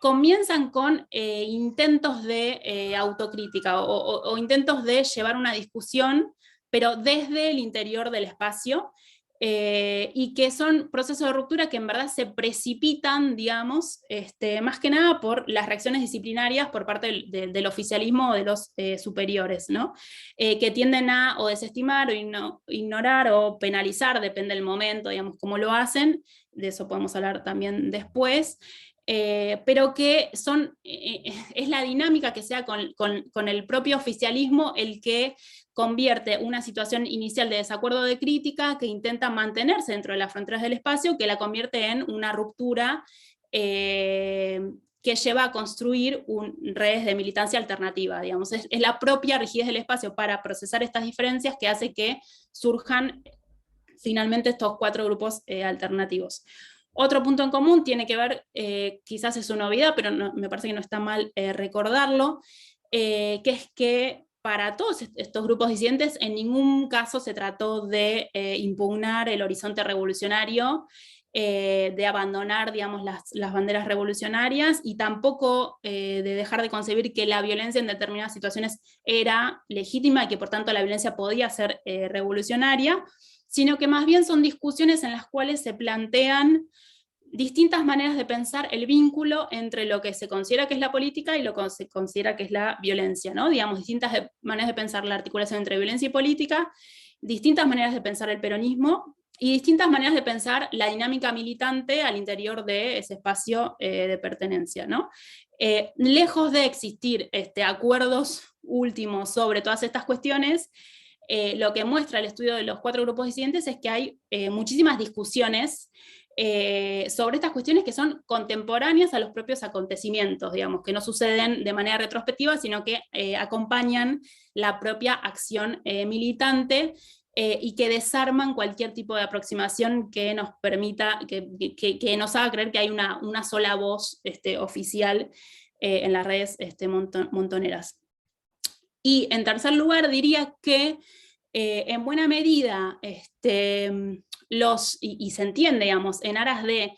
comienzan con intentos de autocrítica o intentos de llevar una discusión, pero desde el interior del espacio, y que son procesos de ruptura que en verdad se precipitan, digamos, más que nada por las reacciones disciplinarias por parte del oficialismo o de los superiores, ¿no? Que tienden a o desestimar o ignorar o penalizar, depende del momento, digamos, cómo lo hacen, de eso podemos hablar también después. Pero que es la dinámica que sea con el propio oficialismo el que convierte una situación inicial de desacuerdo de crítica que intenta mantenerse dentro de las fronteras del espacio, que la convierte en una ruptura que lleva a construir redes de militancia alternativa, digamos. Es la propia rigidez del espacio para procesar estas diferencias que hace que surjan finalmente estos 4 grupos alternativos. Otro punto en común tiene que ver, quizás es una novedad, pero me parece que no está mal recordarlo, que es que para todos estos grupos disidentes en ningún caso se trató de impugnar el horizonte revolucionario, de abandonar, digamos, las banderas revolucionarias, y tampoco de dejar de concebir que la violencia en determinadas situaciones era legítima y que por tanto la violencia podía ser revolucionaria, sino que más bien son discusiones en las cuales se plantean distintas maneras de pensar el vínculo entre lo que se considera que es la política y lo que se considera que es la violencia, ¿no? Digamos, distintas maneras de pensar la articulación entre violencia y política, distintas maneras de pensar el peronismo y distintas maneras de pensar la dinámica militante al interior de ese espacio de pertenencia, ¿no? Lejos de existir acuerdos últimos sobre todas estas cuestiones, lo que muestra el estudio de los 4 grupos disidentes es que hay muchísimas discusiones sobre estas cuestiones que son contemporáneas a los propios acontecimientos, digamos, que no suceden de manera retrospectiva, sino que acompañan la propia acción militante y que desarman cualquier tipo de aproximación que nos permita, que nos haga creer que hay una sola voz oficial en las redes montoneras. Y en tercer lugar diría que en buena medida y se entiende, digamos, en aras de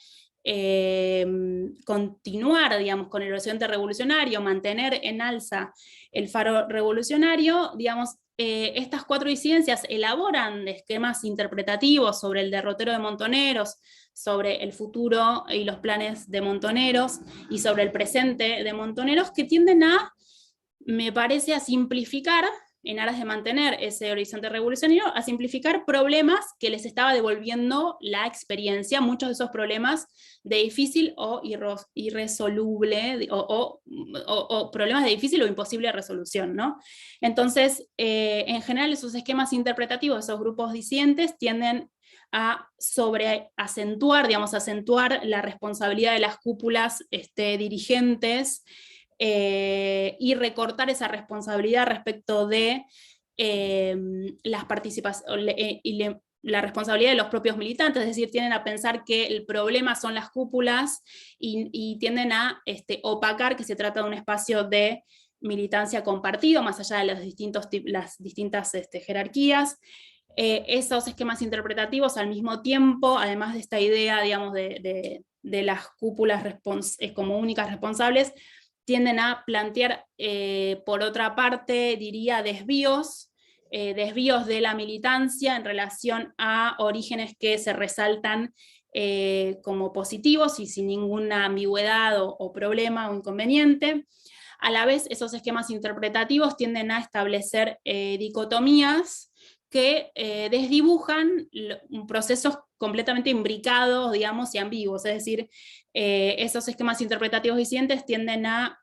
continuar, digamos, con el horizonte revolucionario, mantener en alza el faro revolucionario, digamos, estas 4 disidencias elaboran esquemas interpretativos sobre el derrotero de Montoneros, sobre el futuro y los planes de Montoneros, y sobre el presente de Montoneros, que tienden a, me parece, a simplificar, en aras de mantener ese horizonte revolucionario, a simplificar problemas que les estaba devolviendo la experiencia, muchos de esos problemas de difícil o irresoluble, o problemas de difícil o imposible resolución, ¿no? Entonces, en general, esos esquemas interpretativos de esos grupos disidentes tienden a acentuar la responsabilidad de las cúpulas dirigentes, y recortar esa responsabilidad respecto de las participaciones la responsabilidad de los propios militantes, es decir, tienden a pensar que el problema son las cúpulas y tienden a opacar que se trata de un espacio de militancia compartido, más allá de las distintas jerarquías. Esos esquemas interpretativos al mismo tiempo, además de esta idea, digamos, de las cúpulas como únicas responsables, tienden a plantear, por otra parte, diría, desvíos de la militancia en relación a orígenes que se resaltan como positivos y sin ninguna ambigüedad o problema o inconveniente. A la vez, esos esquemas interpretativos tienden a establecer dicotomías que desdibujan procesos completamente imbricados, digamos, y ambiguos, es decir, esos esquemas interpretativos disidentes tienden a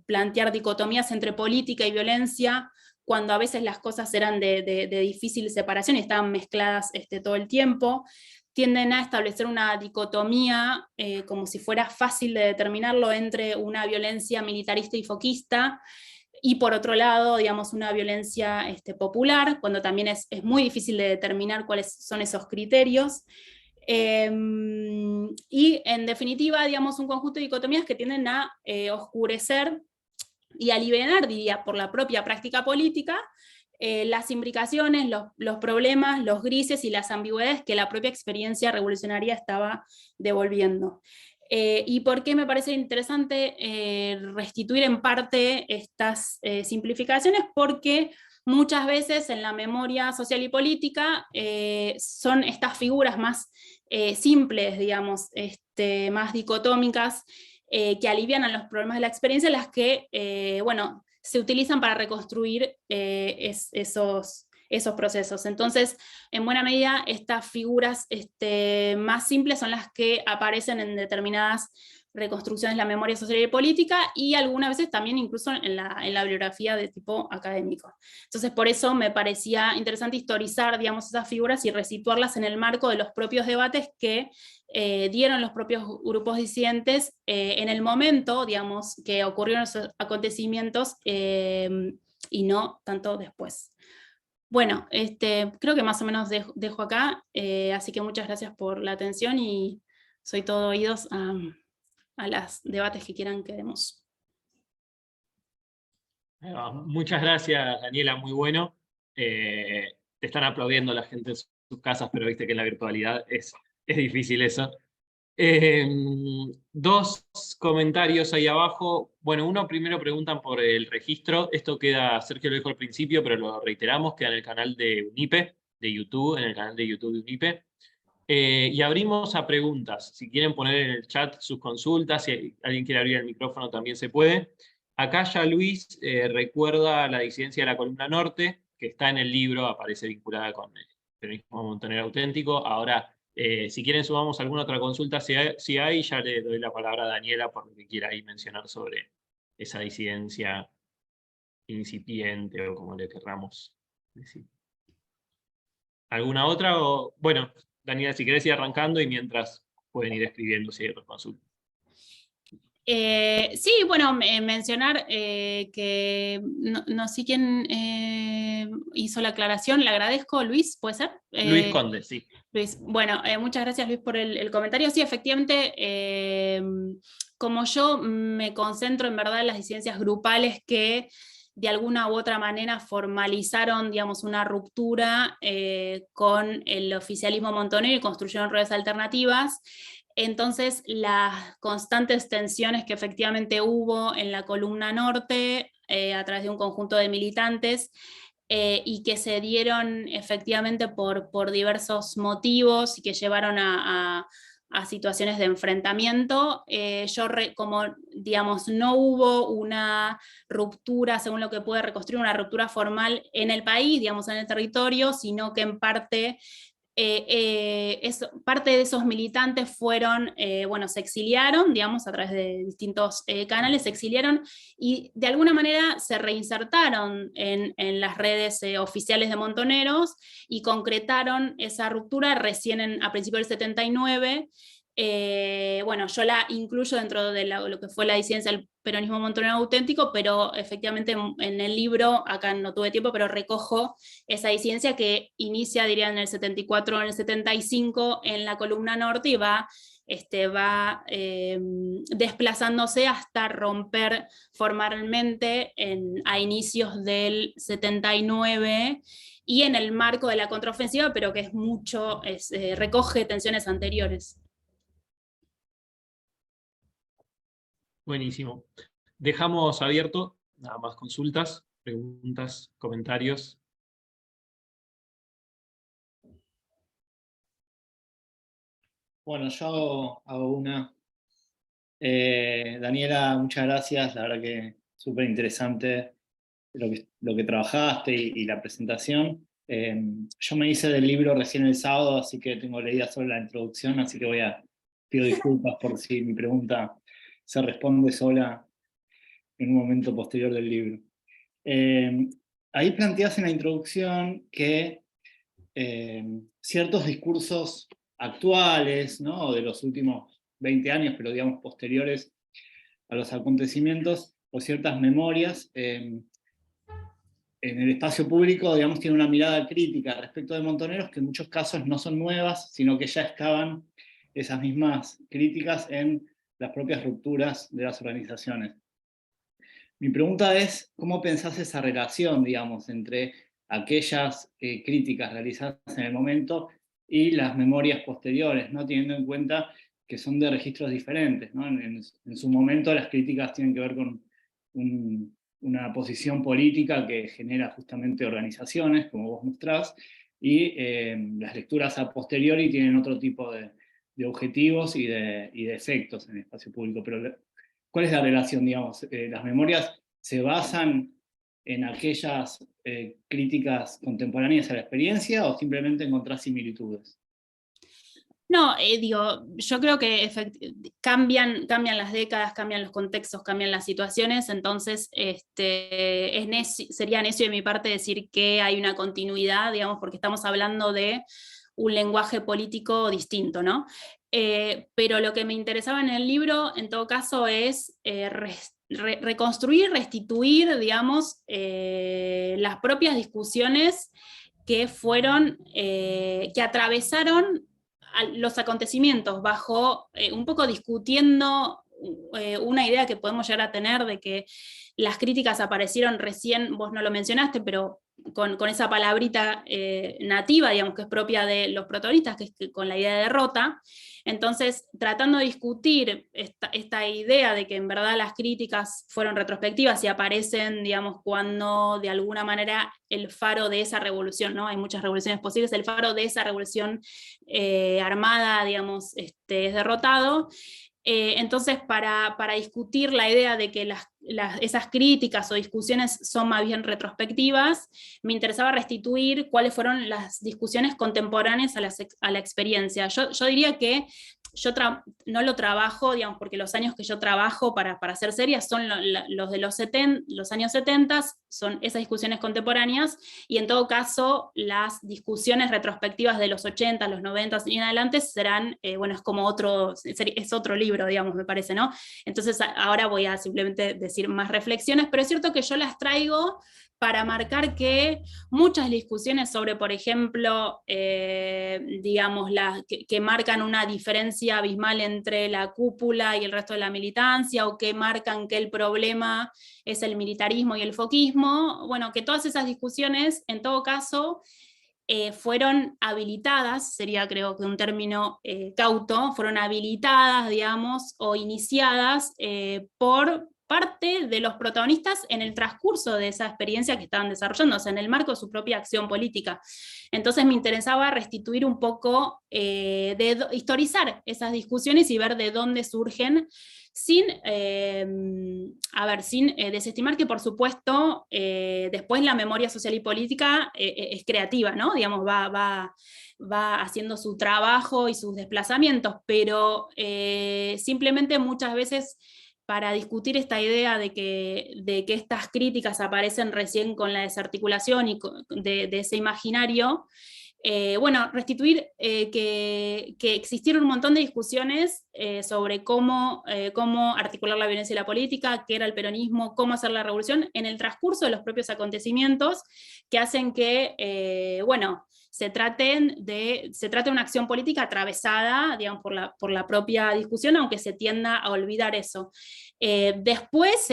plantear dicotomías entre política y violencia, cuando a veces las cosas eran de difícil separación y estaban mezcladas todo el tiempo. Tienden a establecer una dicotomía, como si fuera fácil de determinarlo, entre una violencia militarista y foquista, y por otro lado, digamos, una violencia popular, cuando también es muy difícil de determinar cuáles son esos criterios. Y en definitiva, digamos, un conjunto de dicotomías que tienden a oscurecer y aliviar, diría, por la propia práctica política, las imbricaciones, los problemas, los grises y las ambigüedades que la propia experiencia revolucionaria estaba devolviendo. ¿Y por qué me parece interesante restituir en parte estas simplificaciones? Porque muchas veces en la memoria social y política son estas figuras más simples, digamos, más dicotómicas, que alivianan los problemas de la experiencia, las que, bueno, se utilizan para reconstruir esos procesos. Entonces, en buena medida, estas figuras más simples son las que aparecen en determinadas reconstrucciones de la memoria social y política, y algunas veces también incluso en la bibliografía de tipo académico. Entonces, por eso me parecía interesante historizar, digamos, esas figuras y resituarlas en el marco de los propios debates que dieron los propios grupos disidentes en el momento, digamos, que ocurrieron esos acontecimientos, y no tanto después. Bueno, creo que más o menos dejo acá, así que muchas gracias por la atención y soy todo oídos a los debates que quieran que demos. Muchas gracias, Daniela, muy bueno. Te están aplaudiendo la gente en sus casas, pero viste que en la virtualidad es difícil eso. 2 comentarios ahí abajo. Bueno, uno primero preguntan por el registro. Esto queda, Sergio lo dijo al principio, pero lo reiteramos, queda en el canal de UNIPE, de YouTube, en el canal de YouTube de UNIPE. Y abrimos a preguntas. Si quieren poner en el chat sus consultas, si alguien quiere abrir el micrófono también se puede. Acá ya Luis recuerda la disidencia de la Columna Norte, que está en el libro, aparece vinculada con el peronismo montonero auténtico. Ahora, si quieren sumamos alguna otra consulta, si hay, ya le doy la palabra a Daniela por lo que quiera ahí mencionar sobre esa disidencia incipiente o como le querramos decir. ¿Alguna otra? O, bueno, Daniela, si querés ir arrancando y mientras pueden ir escribiendo si hay otra consulta. Sí, bueno, mencionar que no sé quién hizo la aclaración, le agradezco, Luis, ¿puede ser? Luis Conde, sí. Luis, bueno, muchas gracias Luis por el comentario. Sí, efectivamente, como yo me concentro en verdad en las disidencias grupales que de alguna u otra manera formalizaron, digamos, una ruptura con el oficialismo montonero y construyeron redes alternativas. Entonces, las constantes tensiones que efectivamente hubo en la Columna Norte a través de un conjunto de militantes y que se dieron efectivamente por diversos motivos y que llevaron a situaciones de enfrentamiento. Como digamos, no hubo una ruptura, según lo que pude reconstruir, una ruptura formal en el país, digamos, en el territorio, sino que en parte parte de esos militantes fueron, bueno, se exiliaron, digamos, a través de distintos canales, se exiliaron y de alguna manera se reinsertaron en las redes oficiales de Montoneros y concretaron esa ruptura recién a principios del 79. Bueno, yo la incluyo dentro de lo que fue la disidencia del peronismo montonero auténtico, pero efectivamente en el libro, acá no tuve tiempo, pero recojo esa disidencia que inicia, diría, en el 74 o en el 75 en la Columna Norte y va desplazándose hasta romper formalmente a inicios del 79 y en el marco de la contraofensiva, pero que recoge tensiones anteriores. Buenísimo. Dejamos abierto nada más consultas, preguntas, comentarios. Bueno, yo hago una. Daniela, muchas gracias. La verdad que súper interesante lo que trabajaste y la presentación. Yo me hice del libro recién el sábado, así que tengo leída solo la introducción, así que pido disculpas por si mi pregunta se responde sola en un momento posterior del libro. Ahí planteas en la introducción que ciertos discursos actuales, ¿no? De los últimos 20 años, pero digamos posteriores a los acontecimientos, o ciertas memorias, en el espacio público, digamos, tiene una mirada crítica respecto de Montoneros que en muchos casos no son nuevas, sino que ya estaban esas mismas críticas en las propias rupturas de las organizaciones. Mi pregunta es, ¿cómo pensás esa relación, digamos, entre aquellas críticas realizadas en el momento y las memorias posteriores, ¿no? Teniendo en cuenta que son de registros diferentes, ¿no? En su momento las críticas tienen que ver con una posición política que genera justamente organizaciones, como vos mostrás, y las lecturas a posteriori tienen otro tipo de objetivos y de efectos en el espacio público. Pero ¿cuál es la relación, digamos? ¿Las memorias se basan en aquellas críticas contemporáneas a la experiencia o simplemente encontrás similitudes? No, yo creo que cambian las décadas, cambian los contextos, cambian las situaciones, entonces sería necio de mi parte decir que hay una continuidad, digamos, porque estamos hablando de un lenguaje político distinto, ¿no? Pero lo que me interesaba en el libro, en todo caso, es reconstruir, restituir, digamos, las propias discusiones que que atravesaron los acontecimientos bajo un poco discutiendo una idea que podemos llegar a tener de que las críticas aparecieron recién, vos no lo mencionaste, pero con esa palabrita nativa, digamos, que es propia de los protagonistas, que es con la idea de derrota. Entonces, tratando de discutir esta idea de que en verdad las críticas fueron retrospectivas y aparecen, digamos, cuando de alguna manera el faro de esa revolución, ¿no? Hay muchas revoluciones posibles, el faro de esa revolución armada, digamos, es derrotado. Entonces, para discutir la idea de que esas críticas o discusiones son más bien retrospectivas, me interesaba restituir cuáles fueron las discusiones contemporáneas a la experiencia. Yo diría que yo no lo trabajo, digamos, porque los años que yo trabajo para hacer series son los de los años 70, son esas discusiones contemporáneas, y en todo caso las discusiones retrospectivas de los 80, los 90 y en adelante serán, bueno, es como es otro libro, digamos, me parece, ¿no? Entonces ahora voy a simplemente decir más reflexiones, pero es cierto que yo las traigo para marcar que muchas discusiones sobre, por ejemplo, digamos, que marcan una diferencia abismal entre la cúpula y el resto de la militancia, o que marcan que el problema es el militarismo y el foquismo, bueno, que todas esas discusiones, en todo caso, fueron habilitadas, sería creo que un término cauto, fueron habilitadas, digamos, o iniciadas por parte de los protagonistas en el transcurso de esa experiencia que estaban desarrollando, o sea, en el marco de su propia acción política. Entonces me interesaba restituir un poco, historizar esas discusiones y ver de dónde surgen, sin desestimar que, por supuesto, después la memoria social y política es creativa, ¿no? Digamos, va haciendo su trabajo y sus desplazamientos, pero simplemente muchas veces, para discutir esta idea de que estas críticas aparecen recién con la desarticulación y de ese imaginario, bueno, restituir que existieron un montón de discusiones sobre cómo articular la violencia y la política, qué era el peronismo, cómo hacer la revolución, en el transcurso de los propios acontecimientos, que hacen que, bueno, se trate de una acción política atravesada, digamos, por la propia discusión, aunque se tienda a olvidar eso. Después,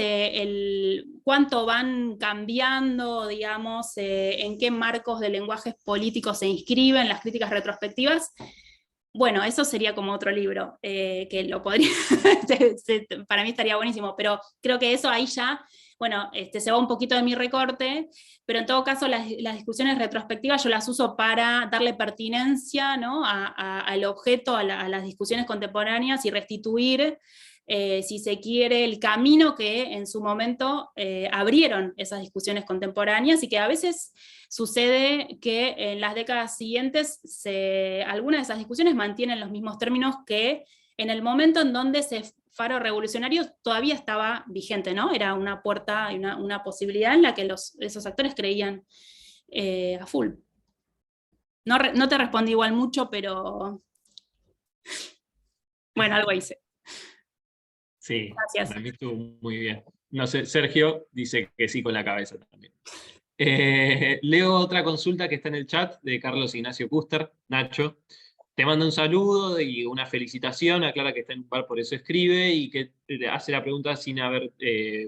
cuánto van cambiando, digamos, en qué marcos de lenguajes políticos se inscriben las críticas retrospectivas, bueno, eso sería como otro libro, que lo podría, para mí estaría buenísimo, pero creo que eso ahí ya, bueno, se va un poquito de mi recorte, pero en todo caso las discusiones retrospectivas yo las uso para darle pertinencia, ¿no? al objeto, a las discusiones contemporáneas, y restituir, si se quiere, el camino que en su momento abrieron esas discusiones contemporáneas, y que a veces sucede que en las décadas siguientes algunas de esas discusiones mantienen los mismos términos que en el momento en donde ese faro revolucionario todavía estaba vigente, ¿no? Era una puerta y una posibilidad en la que esos actores creían a full. No te respondí igual mucho, pero bueno, algo hice. Sí, gracias. Para mí estuvo muy bien. No sé, Sergio dice que sí con la cabeza también. Leo otra consulta que está en el chat de Carlos Ignacio Custer. Nacho, te manda un saludo y una felicitación, aclara que está en un bar, por eso escribe, y que hace la pregunta sin haber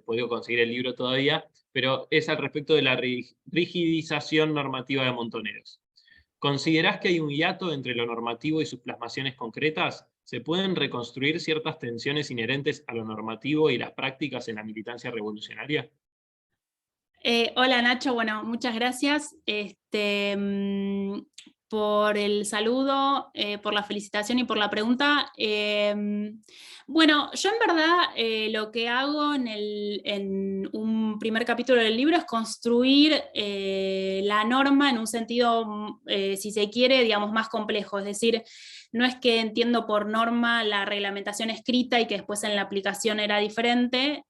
podido conseguir el libro todavía, pero es al respecto de la rigidización normativa de Montoneros. ¿Considerás que hay un hiato entre lo normativo y sus plasmaciones concretas? ¿Se pueden reconstruir ciertas tensiones inherentes a lo normativo y las prácticas en la militancia revolucionaria? Hola Nacho, bueno, muchas gracias por el saludo, por la felicitación y por la pregunta. Bueno, yo en verdad lo que hago en un primer capítulo del libro es construir la norma en un sentido, si se quiere, digamos, más complejo. Es decir, no es que entiendo por norma la reglamentación escrita y que después en la aplicación era diferente,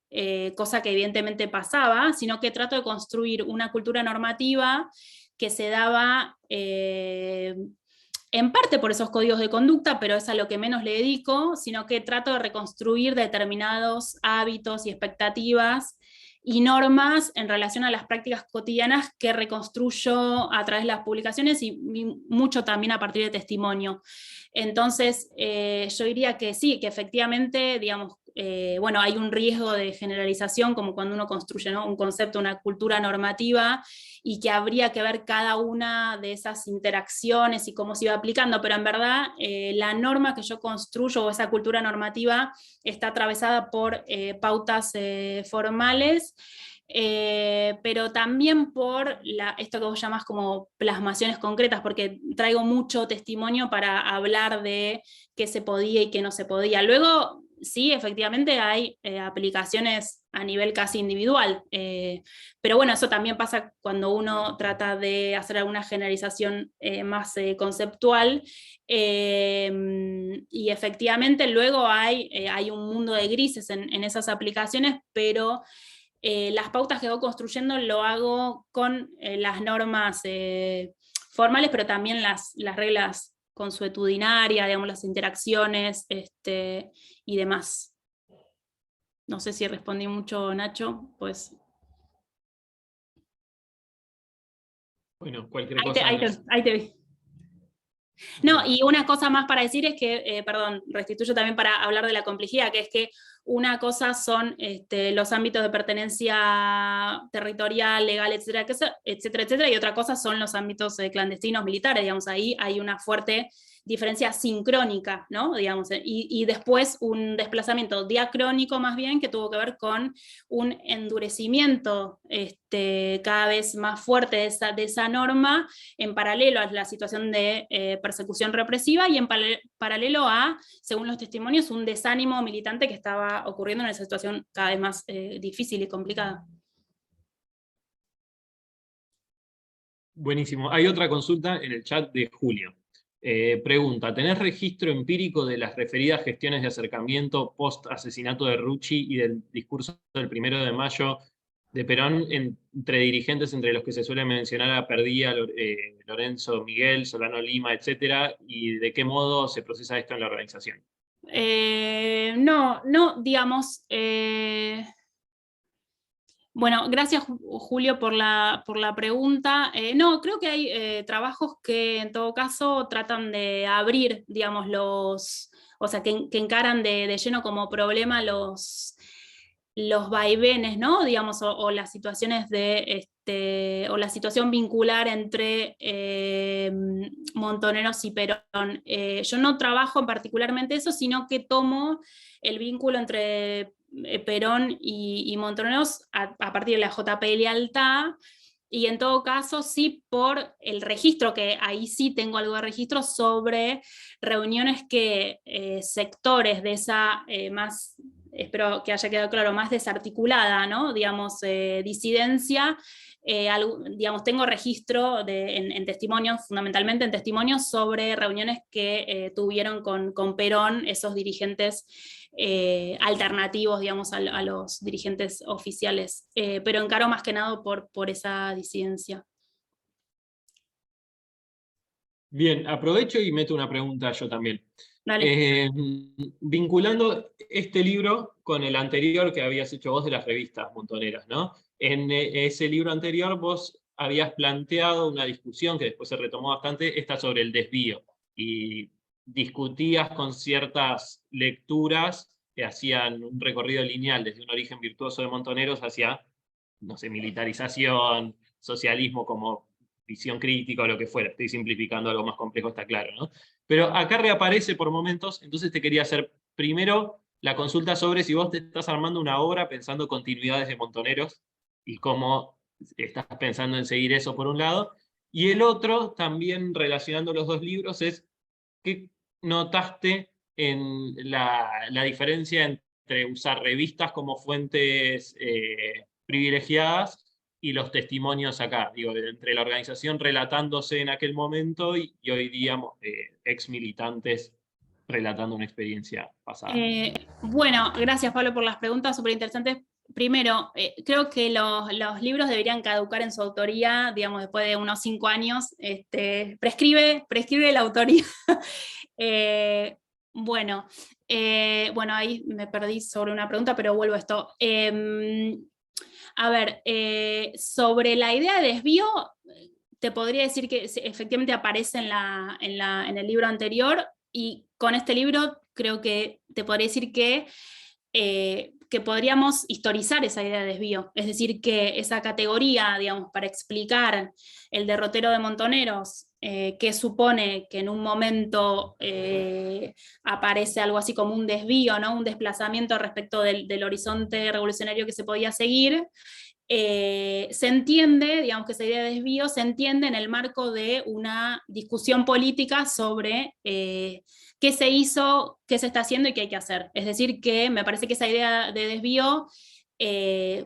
cosa que evidentemente pasaba, sino que trato de construir una cultura normativa que se daba en parte por esos códigos de conducta, pero es a lo que menos le dedico, sino que trato de reconstruir determinados hábitos y expectativas y normas en relación a las prácticas cotidianas que reconstruyo a través de las publicaciones y mucho también a partir de testimonio. Entonces, yo diría que sí, que efectivamente, digamos, bueno, hay un riesgo de generalización, como cuando uno construye, ¿no?, un concepto, una cultura normativa, y que habría que ver cada una de esas interacciones y cómo se iba aplicando, pero en verdad la norma que yo construyo, o esa cultura normativa, está atravesada por pautas formales, pero también por esto que vos llamás como plasmaciones concretas, porque traigo mucho testimonio para hablar de qué se podía y qué no se podía. Luego, sí, efectivamente hay aplicaciones a nivel casi individual, pero bueno, eso también pasa cuando uno trata de hacer alguna generalización más conceptual, y efectivamente luego hay un mundo de grises en esas aplicaciones, pero las pautas que voy construyendo lo hago con las normas formales, pero también las reglas consuetudinarias, digamos, las interacciones y demás. No sé si respondí mucho, Nacho, pues. Bueno, cualquier cosa. Ahí te vi. No, y una cosa más para decir es que, perdón, restituyo también para hablar de la complejidad, que es que una cosa son los ámbitos de pertenencia territorial, legal, etcétera, etcétera, etcétera, y otra cosa son los ámbitos clandestinos militares, digamos, ahí hay una fuerte diferencia sincrónica, ¿no? Digamos, y después un desplazamiento diacrónico más bien, que tuvo que ver con un endurecimiento cada vez más fuerte de esa norma, en paralelo a la situación de persecución represiva, y en paralelo a, según los testimonios, un desánimo militante que estaba ocurriendo en esa situación cada vez más difícil y complicada. Buenísimo. Hay otra consulta en el chat de Julio. Pregunta, ¿tenés registro empírico de las referidas gestiones de acercamiento post-asesinato de Rucci y del discurso del 1 de mayo de Perón entre dirigentes, entre los que se suele mencionar a Perdía, Lorenzo Miguel, Solano Lima, etcétera, y de qué modo se procesa esto en la organización? No, digamos... Bueno, gracias Julio por la pregunta. No, creo que hay trabajos que en todo caso tratan de abrir, digamos, o sea, que encaran de lleno como problema los vaivenes, ¿no? Digamos, o las situaciones o la situación vincular entre Montoneros y Perón. Yo no trabajo particularmente eso, sino que tomo el vínculo entre Perón y Montoneros a partir de la JP de Lealtad, y en todo caso sí por el registro, que ahí sí tengo algo de registro sobre reuniones que sectores de esa más, espero que haya quedado claro, más desarticulada, ¿no? Digamos, disidencia, digamos, tengo registro en testimonios, fundamentalmente en testimonios sobre reuniones que tuvieron con Perón esos dirigentes alternativos, digamos, a los dirigentes oficiales, pero encaro más que nada por esa disidencia. Bien, aprovecho y meto una pregunta yo también. Dale. Vinculando este libro con el anterior que habías hecho vos de las revistas montoneras, ¿no? En ese libro anterior vos habías planteado una discusión que después se retomó bastante, esta sobre el desvío, y discutías con ciertas lecturas que hacían un recorrido lineal desde un origen virtuoso de Montoneros hacia, no sé, militarización, socialismo como visión crítica o lo que fuera. Estoy simplificando algo más complejo, está claro, ¿no? Pero acá reaparece por momentos, entonces te quería hacer primero la consulta sobre si vos te estás armando una obra pensando continuidades de Montoneros y cómo estás pensando en seguir eso por un lado. Y el otro, también relacionando los dos libros, es ¿qué notaste en la diferencia entre usar revistas como fuentes privilegiadas y los testimonios acá, digo, entre la organización relatándose en aquel momento y hoy día ex militantes relatando una experiencia pasada? Bueno, gracias Pablo por las preguntas súper interesantes. Primero, creo que los libros deberían caducar en su autoría, digamos, después de unos 5 años. Prescribe la autoría. Bueno, ahí me perdí sobre una pregunta, pero vuelvo a esto. A ver, sobre la idea de desvío, te podría decir que efectivamente aparece en el libro anterior, y con este libro creo que te podría decir que que podríamos historizar esa idea de desvío, es decir, que esa categoría, digamos, para explicar el derrotero de Montoneros, que supone que en un momento aparece algo así como un desvío, ¿no? Un desplazamiento respecto del horizonte revolucionario que se podía seguir, se entiende, digamos que esa idea de desvío se entiende en el marco de una discusión política sobre qué se hizo, qué se está haciendo y qué hay que hacer. Es decir, que me parece que esa idea de desvío,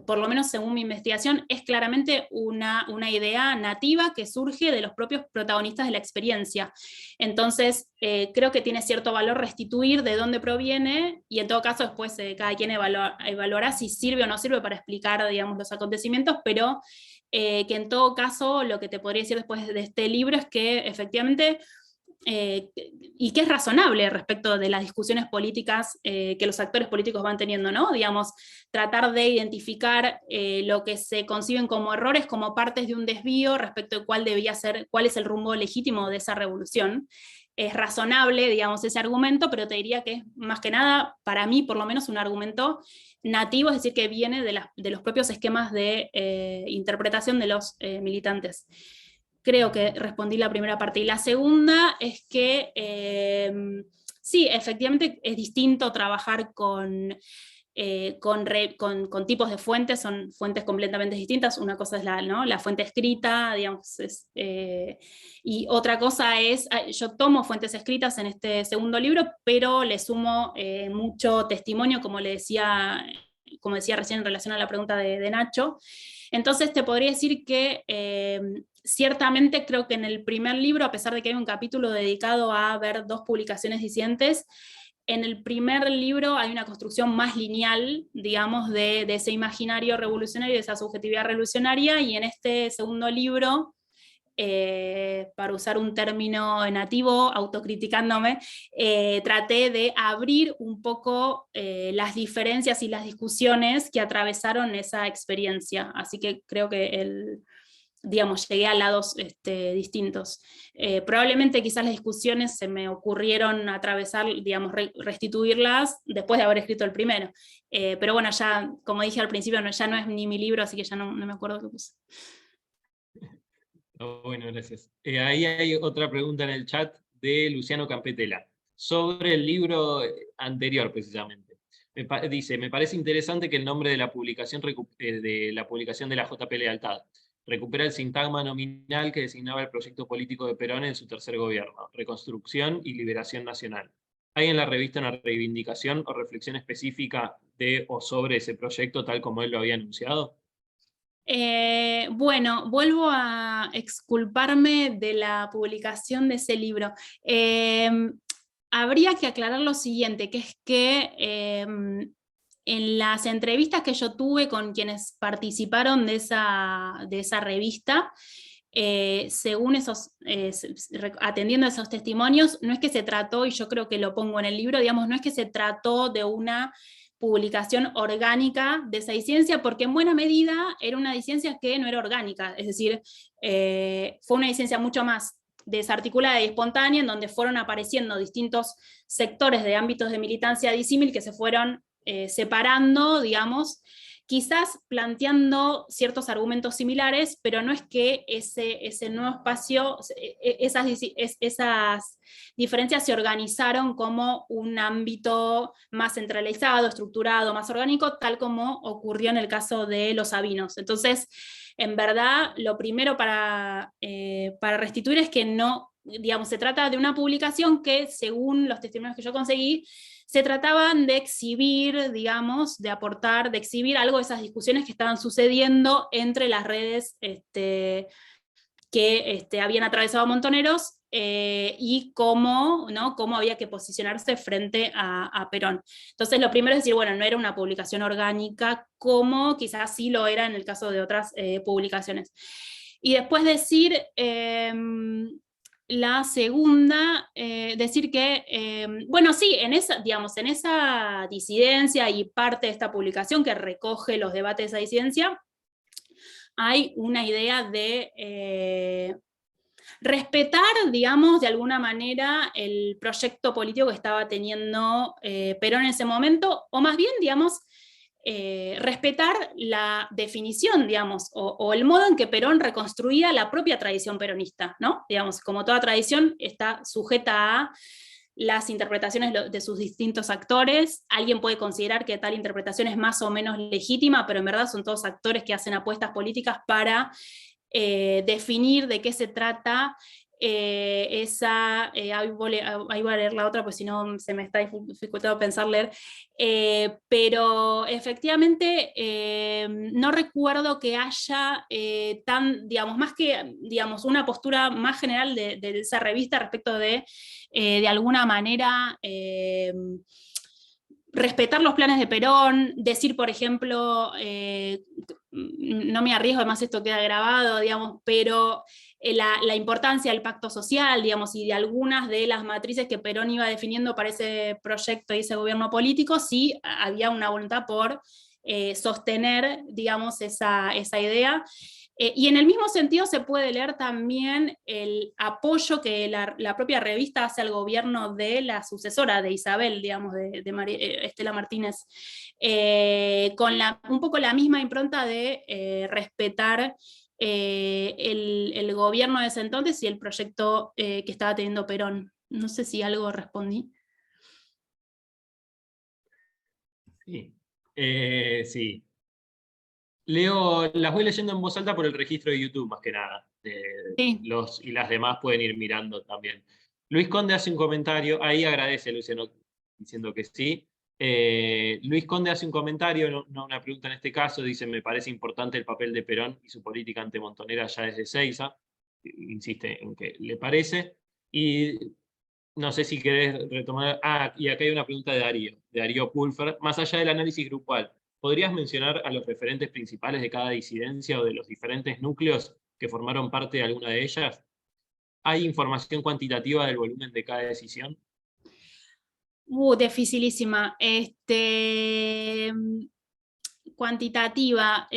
por lo menos según mi investigación, es claramente una idea nativa que surge de los propios protagonistas de la experiencia. Entonces, creo que tiene cierto valor restituir de dónde proviene, y en todo caso después cada quien evaluará si sirve o no sirve para explicar, digamos, los acontecimientos, pero que en todo caso lo que te podría decir después de este libro es que efectivamente y que es razonable respecto de las discusiones políticas que los actores políticos van teniendo, ¿no? Digamos, tratar de identificar lo que se conciben como errores, como partes de un desvío respecto de cuál es el rumbo legítimo de esa revolución. Es razonable, digamos, ese argumento, pero te diría que es más que nada, para mí por lo menos, un argumento nativo, es decir, que viene de los propios esquemas de interpretación de los militantes. Creo que respondí la primera parte. Y la segunda es que sí, efectivamente es distinto trabajar con tipos de fuentes, son fuentes completamente distintas. Una cosa es la fuente escrita, digamos, y otra cosa es, yo tomo fuentes escritas en este segundo libro, pero le sumo mucho testimonio, como decía recién en relación a la pregunta de Nacho. Entonces te podría decir que ciertamente creo que en el primer libro, a pesar de que hay un capítulo dedicado a ver 2 publicaciones disidentes, en el primer libro hay una construcción más lineal, digamos, de ese imaginario revolucionario, de esa subjetividad revolucionaria, y en este segundo libro, para usar un término nativo, autocriticándome, traté de abrir un poco las diferencias y las discusiones que atravesaron esa experiencia. Así que creo que digamos, llegué a lados distintos. Probablemente quizás las discusiones se me ocurrieron atravesar, digamos, restituirlas después de haber escrito el primero. Pero bueno, ya, como dije al principio, ya no es ni mi libro, así que ya no me acuerdo qué puse. Bueno, gracias. Ahí hay otra pregunta en el chat de Luciano Campetela, sobre el libro anterior precisamente. Dice, me parece interesante que el nombre de la publicación de la JP Lealtad recupera el sintagma nominal que designaba el proyecto político de Perón en su tercer gobierno, Reconstrucción y Liberación Nacional. ¿Hay en la revista una reivindicación o reflexión específica de o sobre ese proyecto tal como él lo había anunciado? Bueno, vuelvo a exculparme de la publicación de ese libro. Habría que aclarar lo siguiente, que es que en las entrevistas que yo tuve con quienes participaron de esa revista, según atendiendo a esos testimonios, no es que se trató, y yo creo que lo pongo en el libro, digamos, no es que se trató de una publicación orgánica de esa disidencia, porque en buena medida era una disidencia que no era orgánica, es decir, fue una disidencia mucho más desarticulada y espontánea, en donde fueron apareciendo distintos sectores de ámbitos de militancia disímil que se fueron separando, digamos, quizás planteando ciertos argumentos similares, pero no es que ese nuevo espacio, esas diferencias se organizaron como un ámbito más centralizado, estructurado, más orgánico, tal como ocurrió en el caso de los sabinos. Entonces, en verdad, lo primero para restituir es que no, digamos, se trata de una publicación que, según los testimonios que yo conseguí, se trataban de exhibir, digamos, de aportar, de exhibir algo de esas discusiones que estaban sucediendo entre las redes que habían atravesado Montoneros y cómo había que posicionarse frente a Perón. Entonces, lo primero es decir, bueno, no era una publicación orgánica como quizás sí lo era en el caso de otras publicaciones. Y después decir... la segunda, decir que, bueno, sí, en esa disidencia y parte de esta publicación que recoge los debates de esa disidencia, hay una idea de respetar, digamos, de alguna manera el proyecto político que estaba teniendo Perón en ese momento, o más bien, digamos, respetar la definición, digamos, o el modo en que Perón reconstruía la propia tradición peronista, ¿no? Digamos, como toda tradición está sujeta a las interpretaciones de sus distintos actores. Alguien puede considerar que tal interpretación es más o menos legítima, pero en verdad son todos actores que hacen apuestas políticas para definir de qué se trata ahí voy a leer la otra, pues si no se me está dificultando pensar leer, pero efectivamente no recuerdo que haya digamos, más que, digamos, una postura más general de esa revista respecto de alguna manera, respetar los planes de Perón, decir, por ejemplo, no me arriesgo, además esto queda grabado, digamos, pero la importancia del pacto social, digamos, y de algunas de las matrices que Perón iba definiendo para ese proyecto y ese gobierno político, sí había una voluntad por sostener, digamos, esa idea. Y en el mismo sentido se puede leer también el apoyo que la propia revista hace al gobierno de la sucesora de Isabel, digamos, de Estela Martínez, con un poco la misma impronta de respetar el gobierno de ese entonces y el proyecto que estaba teniendo Perón. No sé si algo respondí. Sí. Sí. Las voy leyendo en voz alta por el registro de YouTube, más que nada. Sí. Y las demás pueden ir mirando también. Luis Conde hace un comentario, ahí agradece Luciano diciendo que sí. Luis Conde hace un comentario, no una pregunta en este caso, dice: me parece importante el papel de Perón y su política antimontonera ya desde Seiza. Insiste en que le parece. Y no sé si querés retomar. Y acá hay una pregunta de Darío Pulfer. Más allá del análisis grupal, ¿podrías mencionar a los referentes principales de cada disidencia o de los diferentes núcleos que formaron parte de alguna de ellas? ¿Hay información cuantitativa del volumen de cada decisión? Dificilísima. Cuantitativa.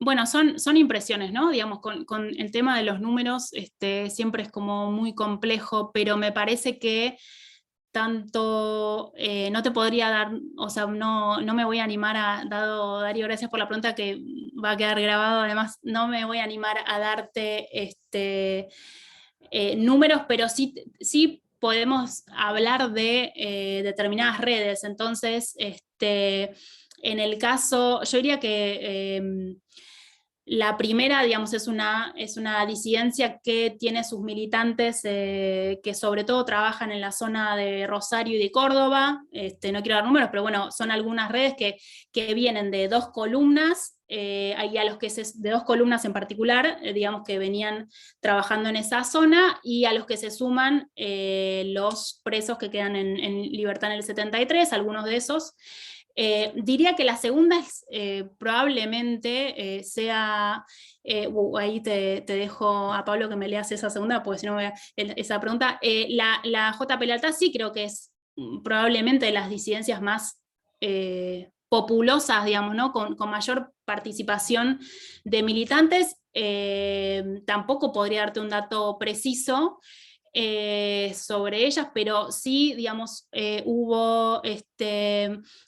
Bueno, son impresiones, ¿no? Digamos, con el tema de los números siempre es como muy complejo, pero me parece que tanto, no te podría dar, o sea, no me voy a animar dado Darío, gracias por la pregunta que va a quedar grabado, además no me voy a animar a darte números, pero sí podemos hablar de determinadas redes. Entonces, en el caso, yo diría que la primera, digamos, es una disidencia que tiene sus militantes que sobre todo trabajan en la zona de Rosario y de Córdoba. No quiero dar números, pero bueno, son algunas redes que vienen de 2 columnas, y a los que de 2 columnas en particular, digamos, que venían trabajando en esa zona, y a los que se suman los presos que quedan en libertad en el 73, algunos de esos. Diría que la segunda es, probablemente sea, ahí te dejo a Pablo que me leas esa segunda, porque si no me esa pregunta. La JP Lealtad sí creo que es probablemente de las disidencias más populosas, digamos, ¿no? Con mayor participación de militantes. Tampoco podría darte un dato preciso sobre ellas, pero sí, digamos, hubo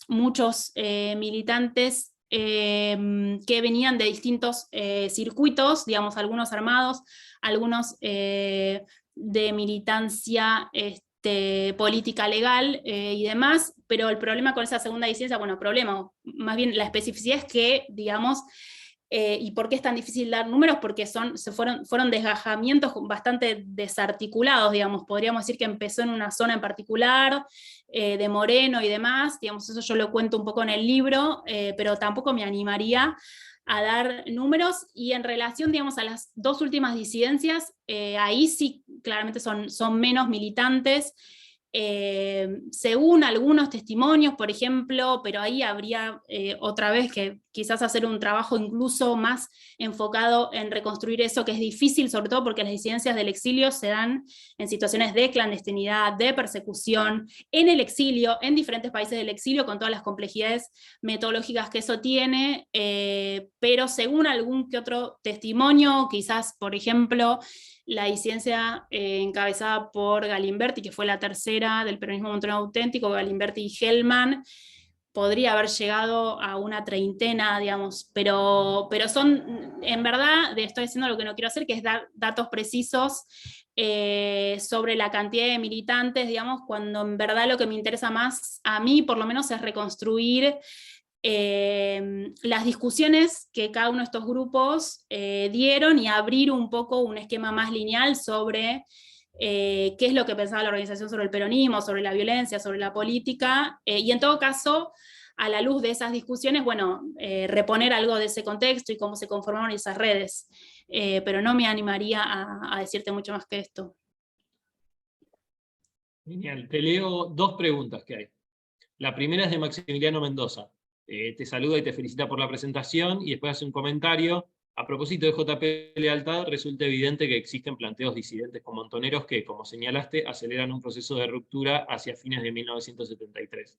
muchos militantes que venían de distintos circuitos, digamos, algunos armados, algunos de militancia política legal y demás, pero el problema con esa segunda disidencia, bueno, problema, más bien la especificidad es que, digamos, ¿y por qué es tan difícil dar números? Porque fueron desgajamientos bastante desarticulados, digamos. Podríamos decir que empezó en una zona en particular, de Moreno y demás, digamos, eso yo lo cuento un poco en el libro, pero tampoco me animaría a dar números. Y en relación, digamos, a las 2 últimas disidencias, ahí sí claramente son menos militantes, según algunos testimonios, por ejemplo, pero ahí habría otra vez que quizás hacer un trabajo incluso más enfocado en reconstruir eso, que es difícil, sobre todo porque las disidencias del exilio se dan en situaciones de clandestinidad, de persecución, en el exilio, en diferentes países del exilio, con todas las complejidades metodológicas que eso tiene, pero según algún que otro testimonio, quizás, por ejemplo, la disidencia encabezada por Galimberti, que fue la tercera del peronismo montonero auténtico, Galimberti y Hellman, podría haber llegado a una treintena, digamos, pero son, en verdad, estoy haciendo lo que no quiero hacer, que es dar datos precisos sobre la cantidad de militantes, digamos, cuando en verdad lo que me interesa más, a mí por lo menos, es reconstruir las discusiones que cada uno de estos grupos dieron y abrir un poco un esquema más lineal sobre qué es lo que pensaba la organización sobre el peronismo, sobre la violencia, sobre la política, y en todo caso, a la luz de esas discusiones, bueno, reponer algo de ese contexto y cómo se conformaron esas redes. Pero no me animaría a decirte mucho más que esto. Genial. Te leo dos preguntas que hay. La primera es de Maximiliano Mendoza. Te saluda y te felicita por la presentación y después hace un comentario. A propósito de JP Lealtad, resulta evidente que existen planteos disidentes con montoneros que, como señalaste, aceleran un proceso de ruptura hacia fines de 1973.